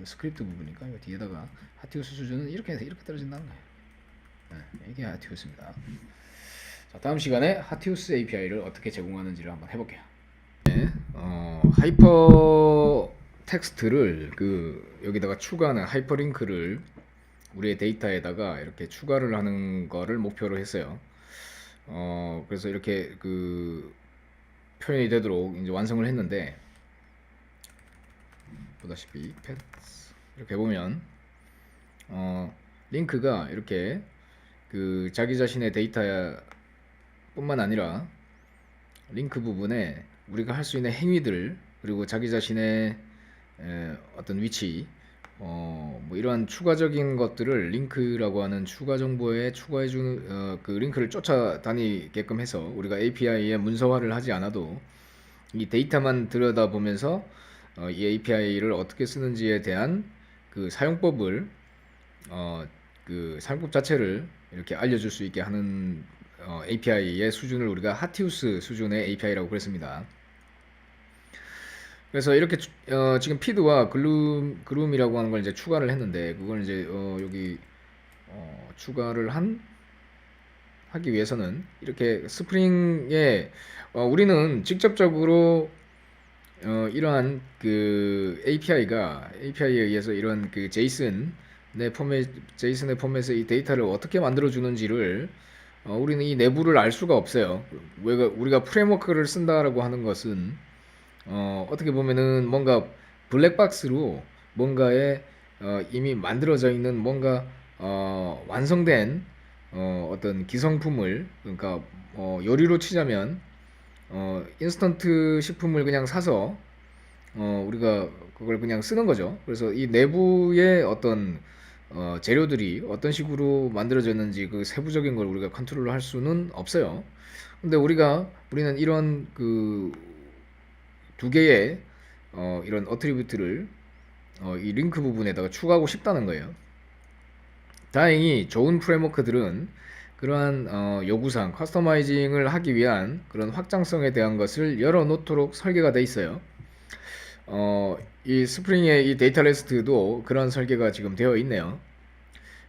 스크립트 부분이니까 이 뒤에다가 하티우스 수준은 이렇게 해서 이렇게 떨어진다는 거예요. 네, 이게 하티우스입니다. 자, 다음 시간에 하티우스 API를 어떻게 제공하는지를 한번 해볼게요. 네, 하이퍼 텍스트를 여기다가 추가하는 하이퍼링크를 우리의 데이터에다가 이렇게 추가를 하는 거를 목표로 했어요. 그래서 이렇게 표현이 되도록 이제 완성을 했는데, 보다시피 패스 이렇게 보면 링크가 이렇게 자기 자신의 데이터뿐만 아니라 링크 부분에 우리가 할 수 있는 행위들, 그리고 자기 자신의 어떤 위치, 뭐 이러한 추가적인 것들을 링크라고 하는 추가 정보에 추가해주는 그 링크를 쫓아다니게끔 해서 우리가 API에 문서화를 하지 않아도 이 데이터만 들여다보면서 이 API를 어떻게 쓰는지에 대한 그 사용법을 그 사용법 자체를 이렇게 알려줄 수 있게 하는 API의 수준을 우리가 하티우스 수준의 API라고 그랬습니다. 그래서 이렇게 지금 피드와 그룸이라고 하는 걸 이제 추가를 했는데, 그걸 이제 여기 추가를 하기 위해서는 이렇게 스프링에 우리는 직접적으로 이러한 API에 의해서 이런 제이슨의 포맷의 이 데이터를 어떻게 만들어 주는지를 우리는 이 내부를 알 수가 없어요. 우리가 프레임워크를 쓴다라고 하는 것은 어떻게 보면은 뭔가 블랙박스로 뭔가에 이미 만들어져 있는 뭔가 완성된 어떤 기성품을, 그러니까 요리로 치자면 인스턴트 식품을 그냥 사서 우리가 그걸 그냥 쓰는 거죠. 그래서 이 내부의 어떤 재료들이 어떤 식으로 만들어졌는지 그 세부적인 걸 우리가 컨트롤할 수는 없어요. 근데 우리는 이런 두 개의 이런 어트리뷰트를 이 링크 부분에다가 추가하고 싶다는 거예요. 다행히 좋은 프레임워크들은 그러한 요구사항, 커스터마이징을 하기 위한 그런 확장성에 대한 것을 열어놓도록 설계가 돼 있어요. 이 스프링의 이 데이터 레스트도 그런 설계가 지금 되어 있네요.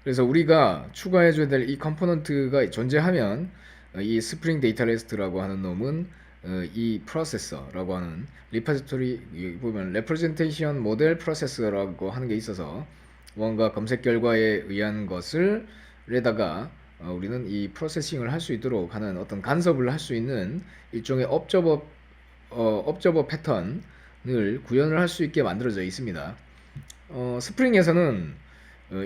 그래서 우리가 추가해줘야 될 이 컴포넌트가 존재하면 이 스프링 데이터 레스트라고 하는 놈은 이 프로세서라고 하는 리퍼지토리 보면 레프레젠테이션 모델 프로세서라고 하는 게 있어서 뭔가 검색 결과에 의한 것을 에다가 우리는 이 프로세싱을 할 수 있도록 하는 어떤 간섭을 할 수 있는 일종의 업저버 패턴을 구현을 할 수 있게 만들어져 있습니다. 스프링에서는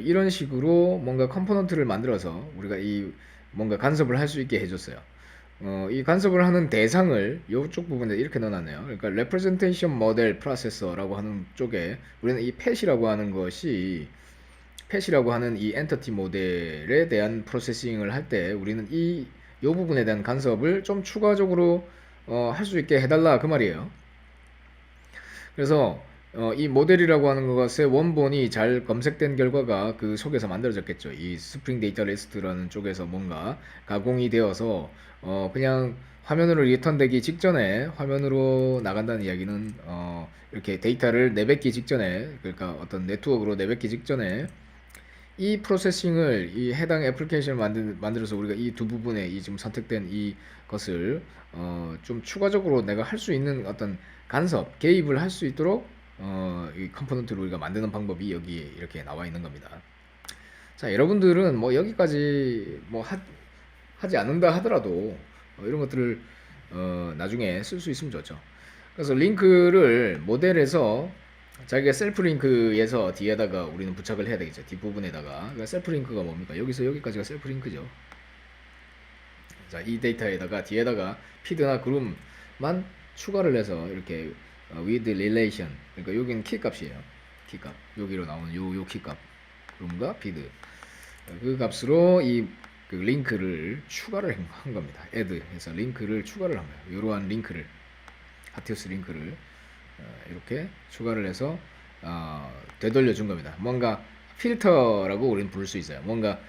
이런 식으로 뭔가 컴포넌트를 만들어서 우리가 이 뭔가 간섭을 할 수 있게 해줬어요. 이 간섭을 하는 대상을 이쪽 부분에 이렇게 넣어놨네요. 그러니까 representation model processor라고 하는 쪽에 우리는 이 펫이라고 하는 것이 펫이라고 하는 이 엔터티 모델에 대한 프로세싱을 할 때 우리는 이 부분에 대한 간섭을 좀 추가적으로 할 수 있게 해달라 그 말이에요. 그래서 이 모델이라고 하는 것의 원본이 잘 검색된 결과가 그 속에서 만들어졌겠죠. 이 스프링 데이터 레스트라는 쪽에서 뭔가 가공이 되어서 그냥 화면으로 리턴되기 직전에 화면으로 나간다는 이야기는 이렇게 데이터를 내뱉기 직전에, 그러니까 어떤 네트워크로 내뱉기 직전에 이 프로세싱을 이 해당 애플리케이션을 만들어서 우리가 이 두 부분에 이 지금 선택된 이 것을 좀 추가적으로 내가 할 수 있는 어떤 간섭, 개입을 할 수 있도록 이 컴포넌트를 우리가 만드는 방법이 여기에 이렇게 나와 있는 겁니다. 자, 여러분들은 뭐 여기까지 뭐 하지 않는다 하더라도 이런 것들을 나중에 쓸 수 있으면 좋죠. 그래서 링크를 모델에서 자기가 셀프 링크에서 뒤에다가 우리는 부착을 해야 되겠죠. 뒷부분에다가. 그러니까 self 링크가 뭡니까? 여기서 여기까지가 셀프 링크죠. 자, 이 데이터에다가 뒤에다가 피드나 그룹만 추가를 해서 이렇게 with relation, 그러니까 여기는 키 값이에요. 키 값. 여기로 나오는 요 키 값. 그룹과 피드. 그 값으로 이 그 링크를 추가를 한 겁니다. add 해서 링크를 추가를 한 거예요. 이러한 링크를, 하티오스 링크를 이렇게 추가를 해서 되돌려 준 겁니다. 뭔가 필터라고 우리는 부를 수 있어요. 뭔가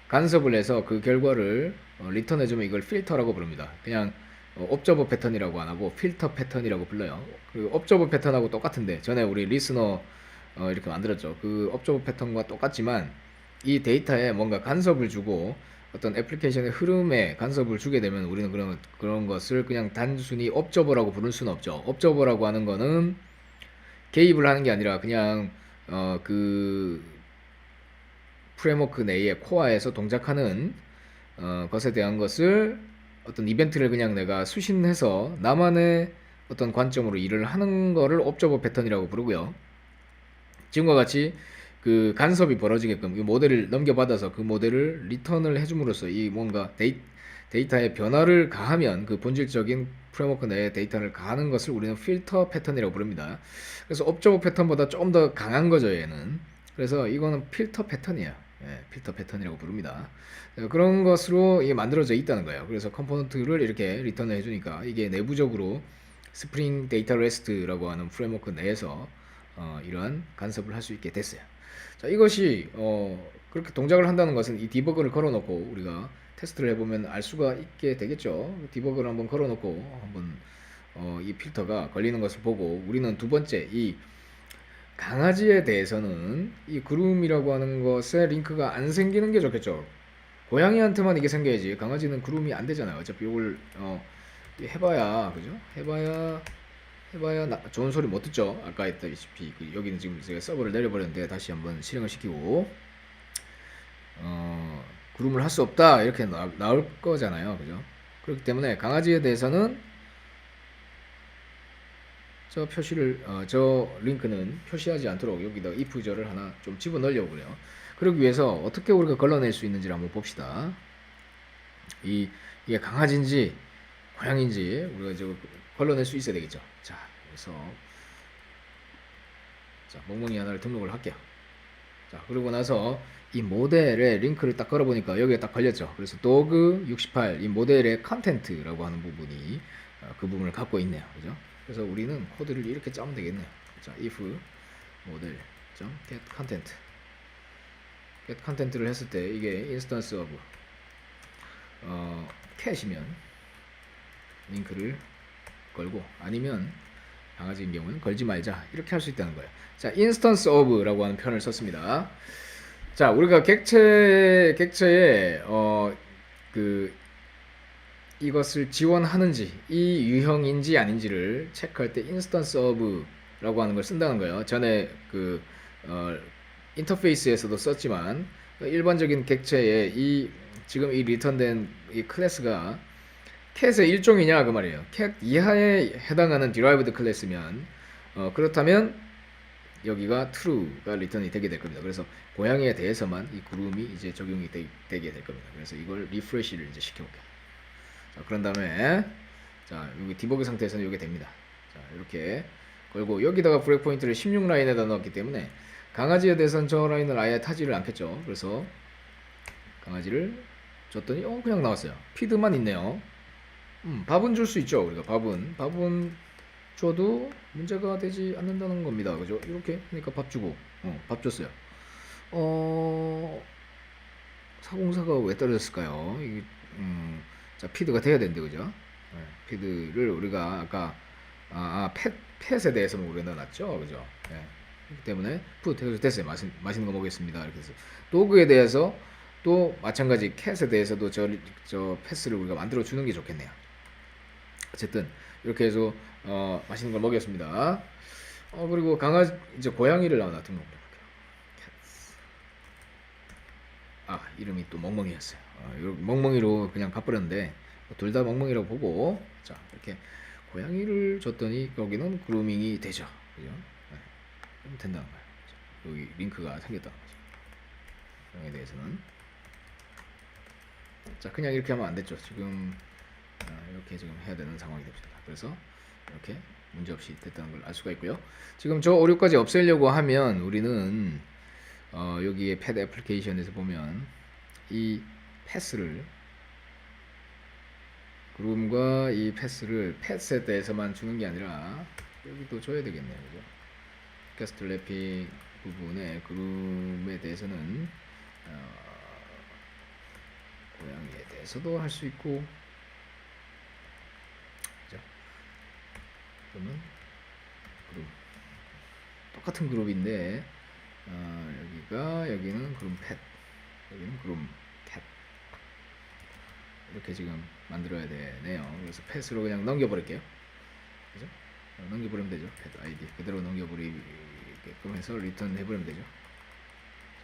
간섭을 해서 그 결과를 리턴해주면 이걸 필터라고 부릅니다. 그냥 옵저버 패턴이라고 안 하고 필터 패턴이라고 불러요. 그 옵저버 패턴하고 똑같은데 전에 우리 리스너 이렇게 만들었죠. 그 옵저버 패턴과 똑같지만 이 데이터에 뭔가 간섭을 주고 어떤 애플리케이션의 흐름에 간섭을 주게 되면 우리는 그런 것을 그냥 단순히 옵저버라고 부를 수는 없죠. 옵저버라고 하는 거는 개입을 하는 게 아니라 그냥 그 프레임워크 내에 코어에서 동작하는 것에 대한 것을 어떤 이벤트를 그냥 내가 수신해서 나만의 어떤 관점으로 일을 하는 거를 옵저버 패턴이라고 부르고요. 지금과 같이 그 간섭이 벌어지게끔 이 모델을 넘겨받아서 그 모델을 리턴을 해줌으로써 이 뭔가 데이터에 변화를 가하면 그 본질적인 프레임워크 내에 데이터를 가하는 것을 우리는 필터 패턴이라고 부릅니다. 그래서 옵저버 패턴보다 좀 더 강한 거죠, 얘는. 그래서 이거는 필터 패턴이에요. 예, 필터 패턴이라고 부릅니다. 그런 것으로 이게 만들어져 있다는 거예요. 그래서 컴포넌트를 이렇게 리턴을 해주니까 이게 내부적으로 스프링 데이터 레스트라고 하는 프레임워크 내에서 이러한 간섭을 할 수 있게 됐어요. 자, 이것이 그렇게 동작을 한다는 것은 이 디버그를 걸어놓고 우리가 테스트를 해보면 알 수가 있게 되겠죠. 디버그를 한번 걸어놓고 한번 이 필터가 걸리는 것을 보고 우리는 두 번째 이 강아지에 대해서는 이 그룹이라고 하는 것에 링크가 안 생기는 게 좋겠죠. 고양이한테만 이게 생겨야지 강아지는 그룹이 안 되잖아요. 어차피 이걸 해봐야 그죠? 해봐야 좋은 소리 못 듣죠. 아까 했다시피 여기는 지금 제가 서버를 내려버렸는데 다시 한번 실행을 시키고 그룹을 할 수 없다 이렇게 나올 거잖아요. 그죠? 그렇기 때문에 강아지에 대해서는 저 표시를 저 링크는 표시하지 않도록 여기다 if절을 하나 좀 집어넣으려고요. 그러기 위해서 어떻게 우리가 걸러낼 수 있는지를 한번 봅시다. 이게 강아지인지 고양인지 우리가 저 걸러낼 수 있어야 되겠죠. 자, 그래서 자, 멍멍이 하나를 등록을 할게요. 자, 그러고 나서 이 모델에 링크를 딱 걸어보니까 여기에 딱 걸렸죠. 그래서 도그 68 이 모델의 컨텐트라고 하는 부분이 그 부분을 갖고 있네요. 그죠? 그래서 우리는 코드를 이렇게 짜면 되겠네요. 자, if model get content get content를 했을 때 이게 instance of cat이면 링크를 걸고, 아니면 강아지인 경우는 걸지 말자, 이렇게 할 수 있다는 거예요. 자, instance of라고 하는 표현을 썼습니다. 자, 우리가 객체에 이것을 지원하는지, 이 유형인지 아닌지를 체크할 때 instance of라고 하는 걸 쓴다는 거예요. 전에 인터페이스에서도 썼지만, 일반적인 객체에 지금 이 리턴된 이 클래스가 캣의 일종이냐 그 말이에요. 캣 이하에 해당하는 derived 클래스면 그렇다면 여기가 true가 리턴이 되게 될 겁니다. 그래서 고양이에 대해서만 이 그룹이 이제 적용이 되게 될 겁니다. 그래서 이걸 리프레시를 이제 시켜볼게요. 자, 그런 다음에 자, 여기 디버그 상태에서는 이게 됩니다. 자, 이렇게 걸고 여기다가 브레이크 포인트를 16라인에다 넣었기 때문에 강아지에 대해서는 저 라인을 아예 타지를 않겠죠. 그래서 강아지를 줬더니 그냥 나왔어요. 피드만 있네요. 밥은 줄 수 있죠. 우리가 밥은 줘도 문제가 되지 않는다는 겁니다. 그죠? 이렇게 그러니까 밥 주고 밥 줬어요. 사공사가 왜 떨어졌을까요? 이게 자, 피드가 돼야 되는데, 그죠? 네, 피드를 우리가 아까 펫에 대해서는 우리가 넣어놨죠, 그죠? 네. 그렇기 때문에 푸드 됐어요. 맛있는 거 먹겠습니다. 이렇게 해서 도그에 대해서 또 마찬가지 캣에 대해서도 저 패스를 우리가 만들어 주는 게 좋겠네요. 어쨌든 이렇게 해서 맛있는 걸 먹였습니다. 그리고 강아지 이제 고양이를 하나 등록을 해볼게요. 이름이 또 멍멍이였어요. 멍멍이로 그냥 바꾸렸는데 둘 다 멍멍이라고 보고, 자, 이렇게 고양이를 줬더니 여기는 그루밍이 되죠. 그죠? 네. 그럼 된다는 거예요. 여기 링크가 생겼다는 거죠. 고양이에 대해서는. 자, 그냥 이렇게 하면 안 됐죠. 지금 이렇게 지금 해야 되는 상황이 됩니다. 그래서 이렇게 문제없이 됐다는 걸 알 수가 있고요. 지금 저 오류까지 없애려고 하면 우리는 여기에 팻 애플리케이션에서 보면 이 패스를 그룹과 이 패스를 팻에 대해서만 주는 게 아니라 여기도 줘야 되겠네요. 그죠? 캐스트 래핑 부분에 그룹에 대해서는 고양이에 대해서도 할 수 있고, 그죠? 그러면 그룹 똑같은 그룹인데 여기는 그룹 팻, 여기는 그룹 캣, 이렇게 지금 만들어야 되네요. 그래서 팻으로 그냥 넘겨버릴게요. 그죠? 넘겨버리면 되죠. 팻 아이디 그대로 넘겨버리게끔 해서 리턴 해버리면 되죠.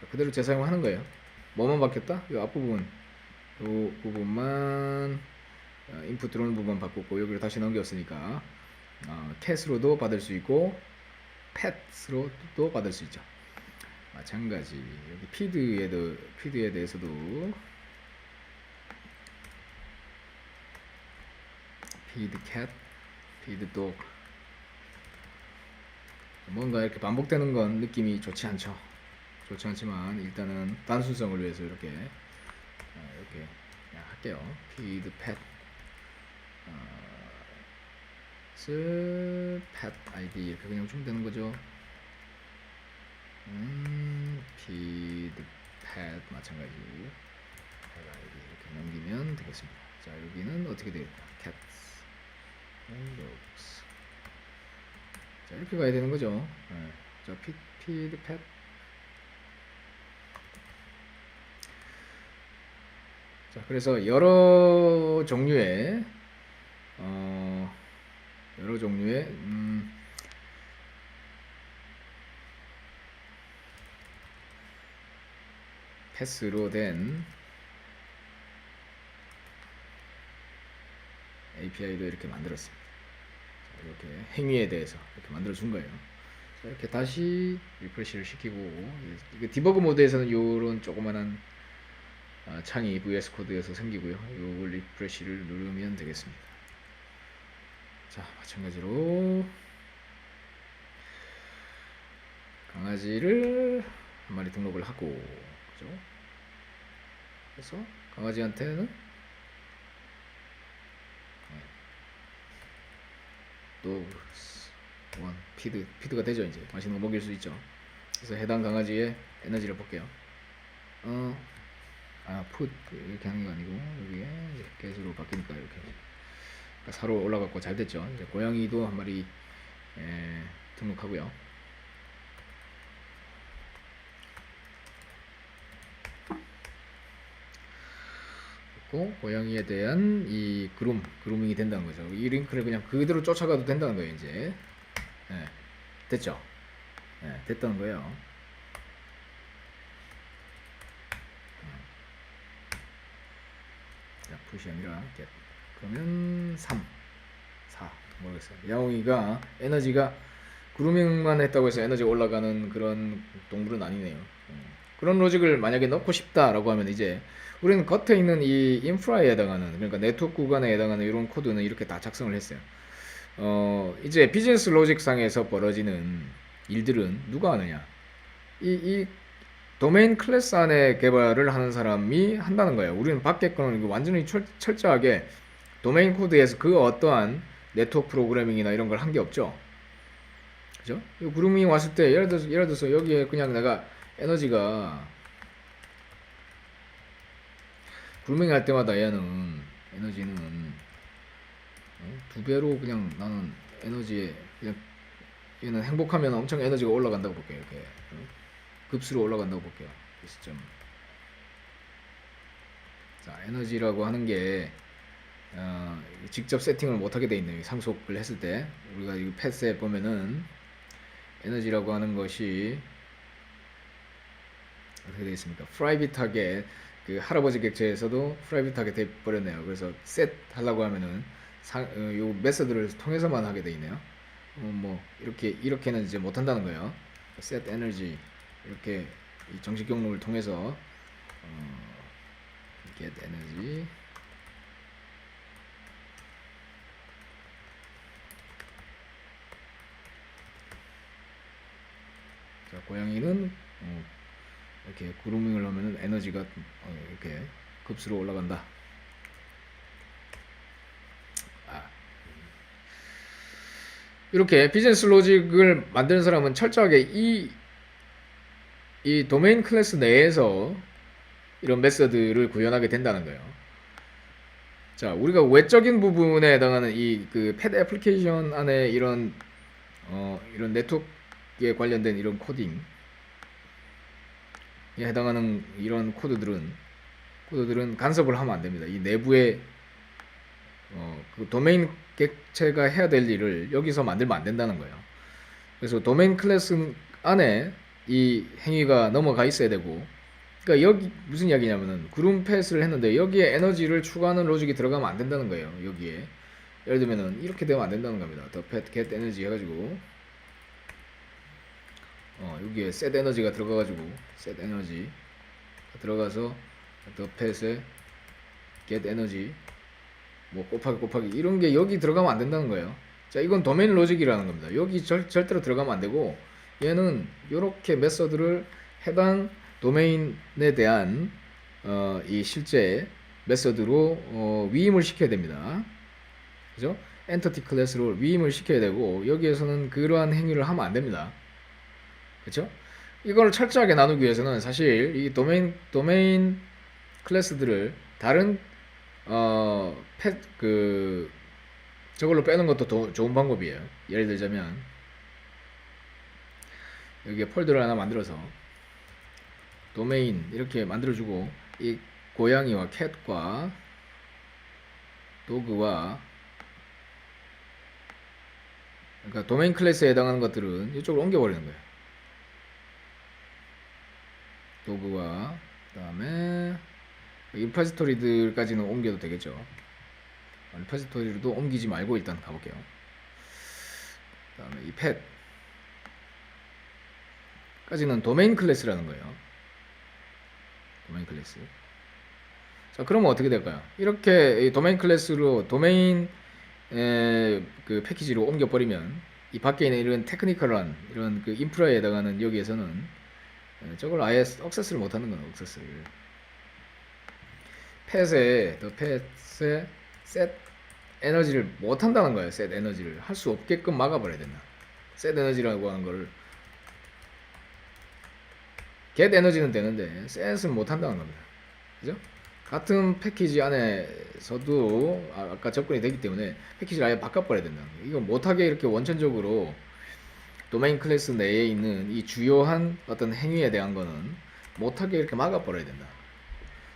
자, 그대로 재사용하는 거예요. 뭐만 바뀌었다? 이 앞부분, 이 부분만 인풋 들어오는 부분 바꿨고 여기를 다시 넘겼으니까 캣으로도 받을 수 있고 팻으로도 받을 수 있죠. 마찬가지 여기 피드에 대해서도 피드 캣, 피드 독, 뭔가 이렇게 반복되는 건 느낌이 좋지 않지만 일단은 단순성을 위해서 이렇게 그냥 할게요. 피드 팻 팻 아이디 이렇게 그냥 주면 되는 거죠. 피드 팻 마찬가지 팻 아이디 이렇게 넘기면 되겠습니다. 자, 여기는 어떻게 되겠다. 캣 자, 이렇게 가야 되는 거죠. 네. 자, 피드 팻. 자, 그래서 여러 종류의 패스로 된 API도 이렇게 만들었습니다. 자, 이렇게 행위에 대해서 이렇게 만들어 준 거예요. 자, 이렇게 다시 리프레시를 시키고, 이게 디버그 모드에서는 이런 조그만한 창이 VS 코드에서 생기고요. 요 리프레시를 누르면 되겠습니다. 자, 마찬가지로 강아지를 한 마리 등록을 하고, 그죠? 그래서 강아지한테는 dogs 1 피드가 되죠. 이제 맛있는 거 먹일 수 있죠. 그래서 해당 강아지의 에너지를 볼게요. 풋 이렇게 하는 게 아니고 여기에 이제 get으로 바뀌니까 이렇게 사로 올라갔고 잘 됐죠. 이제 고양이도 한 마리 등록하고요. 고양이에 대한 이 그루밍이 된다는 거죠. 이 링크를 그냥 그대로 쫓아가도 된다는 거예요. 이제 됐죠. 됐다는 거예요. 자, 푸시 아니라 get. 그러면 3, 4 모르겠어요. 야옹이가 에너지가 그루밍만 했다고 해서 에너지가 올라가는 그런 동물은 아니네요. 그런 로직을 만약에 넣고 싶다라고 하면 이제 우리는 겉에 있는 이 인프라에 해당하는, 그러니까 네트워크 구간에 해당하는 이런 코드는 이렇게 다 작성을 했어요. 이제 비즈니스 로직 상에서 벌어지는 일들은 누가 하느냐? 이 도메인 클래스 안에 개발을 하는 사람이 한다는 거예요. 우리는 밖에 거는 완전히 철저하게 도메인 코드에서 그 어떠한 네트워크 프로그래밍이나 이런 걸 한 게 없죠. 그죠? 이 그루밍이 왔을 때 예를 들어서 여기에 그냥 내가 에너지가 그루밍 할 때마다 얘는 에너지는 2배로 그냥 나는 에너지에 그냥 얘는 행복하면 엄청 에너지가 올라간다고 볼게요. 이렇게 급수로 올라간다고 볼게요. 이 시점. 자, 에너지라고 하는 게 직접 세팅을 못하게 돼 있네요. 상속을 했을 때 우리가 이 패스에 보면은 에너지라고 하는 것이 어떻게 되어 있습니까? 프라이빗하게 그 할아버지 객체에서도 프라이빗하게 돼 버렸네요. 그래서 셋 하려고 하면은 요 메서드를 통해서만 하게 돼 있네요. 뭐 이렇게는 이제 못 한다는 거예요. 셋 에너지 이렇게 이 정식 경로를 통해서 get 에너지 자, 고양이는 이렇게 그루밍을 하면은 에너지가 이렇게 급수로 올라간다. 이렇게 비즈니스 로직을 만드는 사람은 철저하게 이 도메인 클래스 내에서 이런 메서드를 구현하게 된다는 거예요. 자, 우리가 외적인 부분에 해당하는 이 그 패드 애플리케이션 안에 이런 네트워크에 관련된 이런 코딩에 해당하는 이런 코드들은 간섭을 하면 안 됩니다. 이 내부에 그 도메인 객체가 해야 될 일을 여기서 만들면 안 된다는 거예요. 그래서 도메인 클래스 안에 이 행위가 넘어가 있어야 되고, 그러니까 여기 무슨 이야기냐면은 그룹 패스를 했는데 여기에 에너지를 추가하는 로직이 들어가면 안 된다는 거예요. 여기에 예를 들면은 이렇게 되면 안 된다는 겁니다. 더 pet get 에너지 해가지고 여기에 set 에너지가 들어가가지고 set 에너지 들어가서 더 pet에 get 에너지 뭐 곱하기 이런 게 여기 들어가면 안 된다는 거예요. 자, 이건 도메인 로직이라는 겁니다. 여기 절대로 들어가면 안 되고, 얘는 이렇게 메서드를 해당 도메인에 대한 이 실제 메서드로 위임을 시켜야 됩니다. 그죠? 엔티티 클래스로 위임을 시켜야 되고, 여기에서는 그러한 행위를 하면 안 됩니다. 그렇죠? 이걸 철저하게 나누기 위해서는 사실 이 도메인 클래스들을 다른 저걸로 빼는 것도 좋은 방법이에요. 예를 들자면 여기에 폴더를 하나 만들어서 도메인 이렇게 만들어주고, 이 고양이와 캣과 도그와, 그러니까 도메인 클래스에 해당하는 것들은 이쪽으로 옮겨버리는 거예요. 도그와 그 다음에 리파지토리들까지는 옮겨도 되겠죠. 리파지토리도 옮기지 말고 일단 가볼게요. 그 다음에 이 펫까지는 도메인 클래스라는 거예요. 도메인 클래스. 자, 그러면 어떻게 될까요? 이렇게 이 도메인 클래스로 도메인 그 패키지로 옮겨버리면 이 밖에 있는 이런 테크니컬한 이런 그 인프라에 해당하는 여기에서는 저걸 아예 억세스를 못하는 거예요. 억세스를. 펫에 셋 에너지를 못한다는 거예요. 셋 에너지를 할 수 없게끔 막아버려야 된다. set 에너지라고 하는 거를 get 에너지는 되는데 set은 못 한다는 겁니다. 그죠? 같은 패키지 안에서도 아까 접근이 되기 때문에 패키지를 아예 바꿔버려야 된다. 이거 못하게 이렇게 원천적으로 도메인 클래스 내에 있는 이 주요한 어떤 행위에 대한 거는 못하게 이렇게 막아버려야 된다.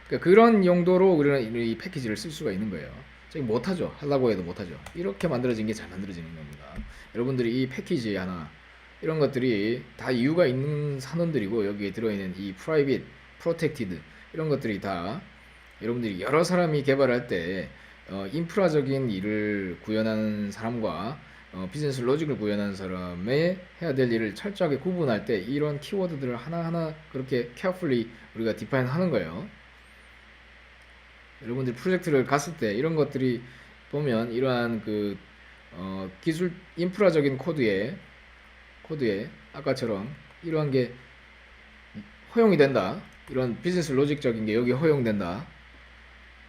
그러니까 그런 용도로 우리는 이 패키지를 쓸 수가 있는 거예요. 저기 못하죠. 하려고 해도 못하죠. 이렇게 만들어진 게 잘 만들어지는 겁니다. 여러분들이 이 패키지 하나 이런 것들이 다 이유가 있는 산원들이고 여기에 들어있는 이 private, protected 이런 것들이 다 여러분들이 여러 사람이 개발할 때 인프라적인 일을 구현하는 사람과 비즈니스 로직을 구현하는 사람의 해야 될 일을 철저하게 구분할 때 이런 키워드들을 하나하나 그렇게 carefully 우리가 define 하는 거예요. 여러분들 프로젝트를 갔을 때 이런 것들이 보면 이러한 그 기술 인프라적인 코드에 아까처럼 이러한 게 허용이 된다. 이런 비즈니스 로직적인 게 여기 허용된다.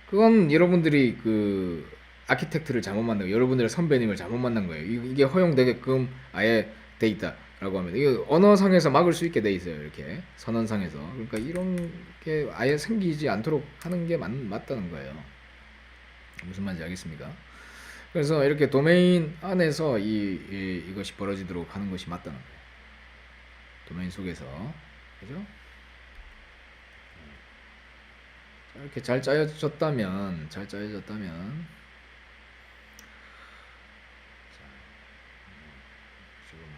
그건 여러분들이 그 아키텍트를 잘못 만든 거예요. 여러분들의 선배님을 잘못 만난 거예요. 이게 허용되게끔 아예 돼 있다라고 하면 이거 언어상에서 막을 수 있게 돼 있어요. 이렇게 선언상에서. 그러니까 이런 게 아예 생기지 않도록 하는 게 맞다는 거예요. 무슨 말인지 알겠습니까? 그래서 이렇게 도메인 안에서 이것이 벌어지도록 하는 것이 맞다는 거예요. 도메인 속에서. 그죠? 이렇게 잘 짜여졌다면 지금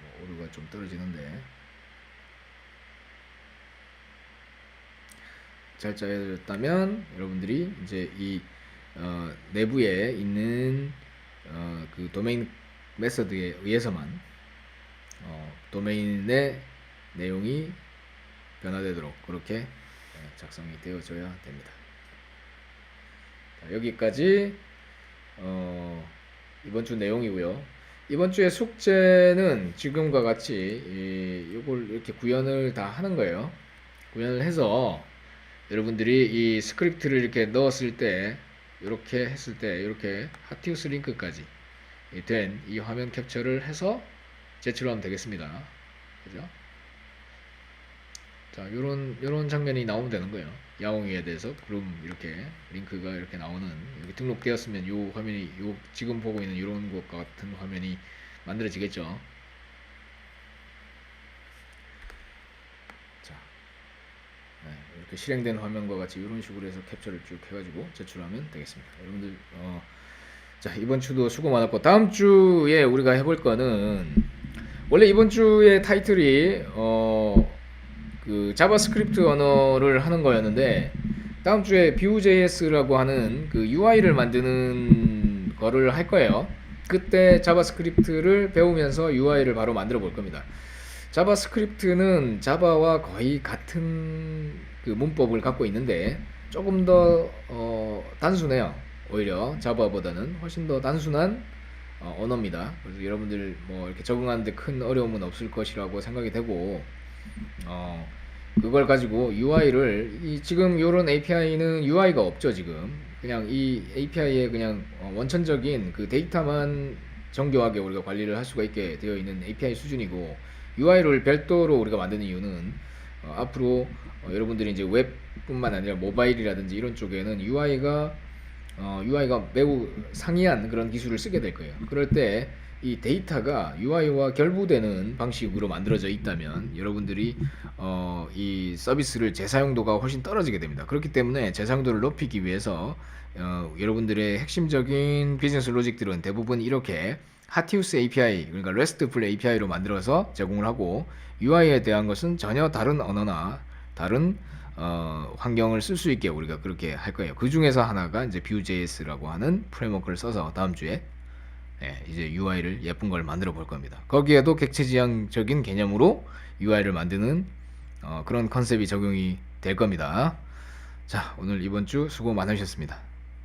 뭐 오류가 좀 떨어지는데 잘 짜여졌다면 여러분들이 이제 이 내부에 있는 그 도메인 메서드에 의해서만 도메인의 내용이 변화되도록 그렇게 작성이 되어줘야 됩니다. 자, 여기까지 이번 주 내용이고요. 이번 주의 숙제는 지금과 같이 이걸 이렇게 구현을 다 하는 거예요. 구현을 해서 여러분들이 이 스크립트를 이렇게 넣었을 때 이렇게 했을 때 이렇게 하티우스 링크까지 된 이 화면 캡처를 해서 제출하면 되겠습니다. 그죠? 자, 요런 장면이 나오면 되는 거예요. 야옹이에 대해서 그럼 이렇게 링크가 이렇게 나오는 여기 등록되었으면 요 화면이 요 지금 보고 있는 이런 것 같은 화면이 만들어지겠죠. 자, 네, 이렇게 실행된 화면과 같이 이런 식으로 해서 캡처를 쭉 해가지고 제출하면 되겠습니다. 여러분들 자, 이번 주도 수고 많았고 다음 주에 우리가 해볼 거는 원래 이번 주의 타이틀이 그 자바스크립트 언어를 하는 거였는데 다음 주에 Vue.js라고 하는 그 UI를 만드는 거를 할 거예요. 그때 자바스크립트를 배우면서 UI를 바로 만들어 볼 겁니다. 자바스크립트는 자바와 거의 같은 그 문법을 갖고 있는데 조금 더 단순해요. 오히려 자바보다는 훨씬 더 단순한 언어입니다. 그래서 여러분들 뭐 이렇게 적응하는데 큰 어려움은 없을 것이라고 생각이 되고 그걸 가지고 UI를 지금 요런 API는 UI가 없죠. 지금 그냥 이 API에 그냥 원천적인 그 데이터만 정교하게 우리가 관리를 할 수가 있게 되어 있는 API 수준이고 UI를 별도로 우리가 만드는 이유는 앞으로 여러분들이 이제 웹뿐만 아니라 모바일이라든지 이런 쪽에는 UI가 매우 상이한 그런 기술을 쓰게 될 거예요. 그럴 때 이 데이터가 UI와 결부되는 방식으로 만들어져 있다면 여러분들이 이 서비스를 재사용도가 훨씬 떨어지게 됩니다. 그렇기 때문에 재사용도를 높이기 위해서 여러분들의 핵심적인 비즈니스 로직들은 대부분 이렇게 하티우스 API 그러니까 RESTful API로 만들어서 제공을 하고 UI에 대한 것은 전혀 다른 언어나 다른 환경을 쓸 수 있게 우리가 그렇게 할 거예요. 그 중에서 하나가 이제 Vue.js라고 하는 프레임워크를 써서 다음 주에 이제 UI를 예쁜 걸 만들어 볼 겁니다. 거기에도 객체지향적인 개념으로 UI를 만드는 그런 컨셉이 적용이 될 겁니다. 자, 오늘 이번 주 수고 많으셨습니다.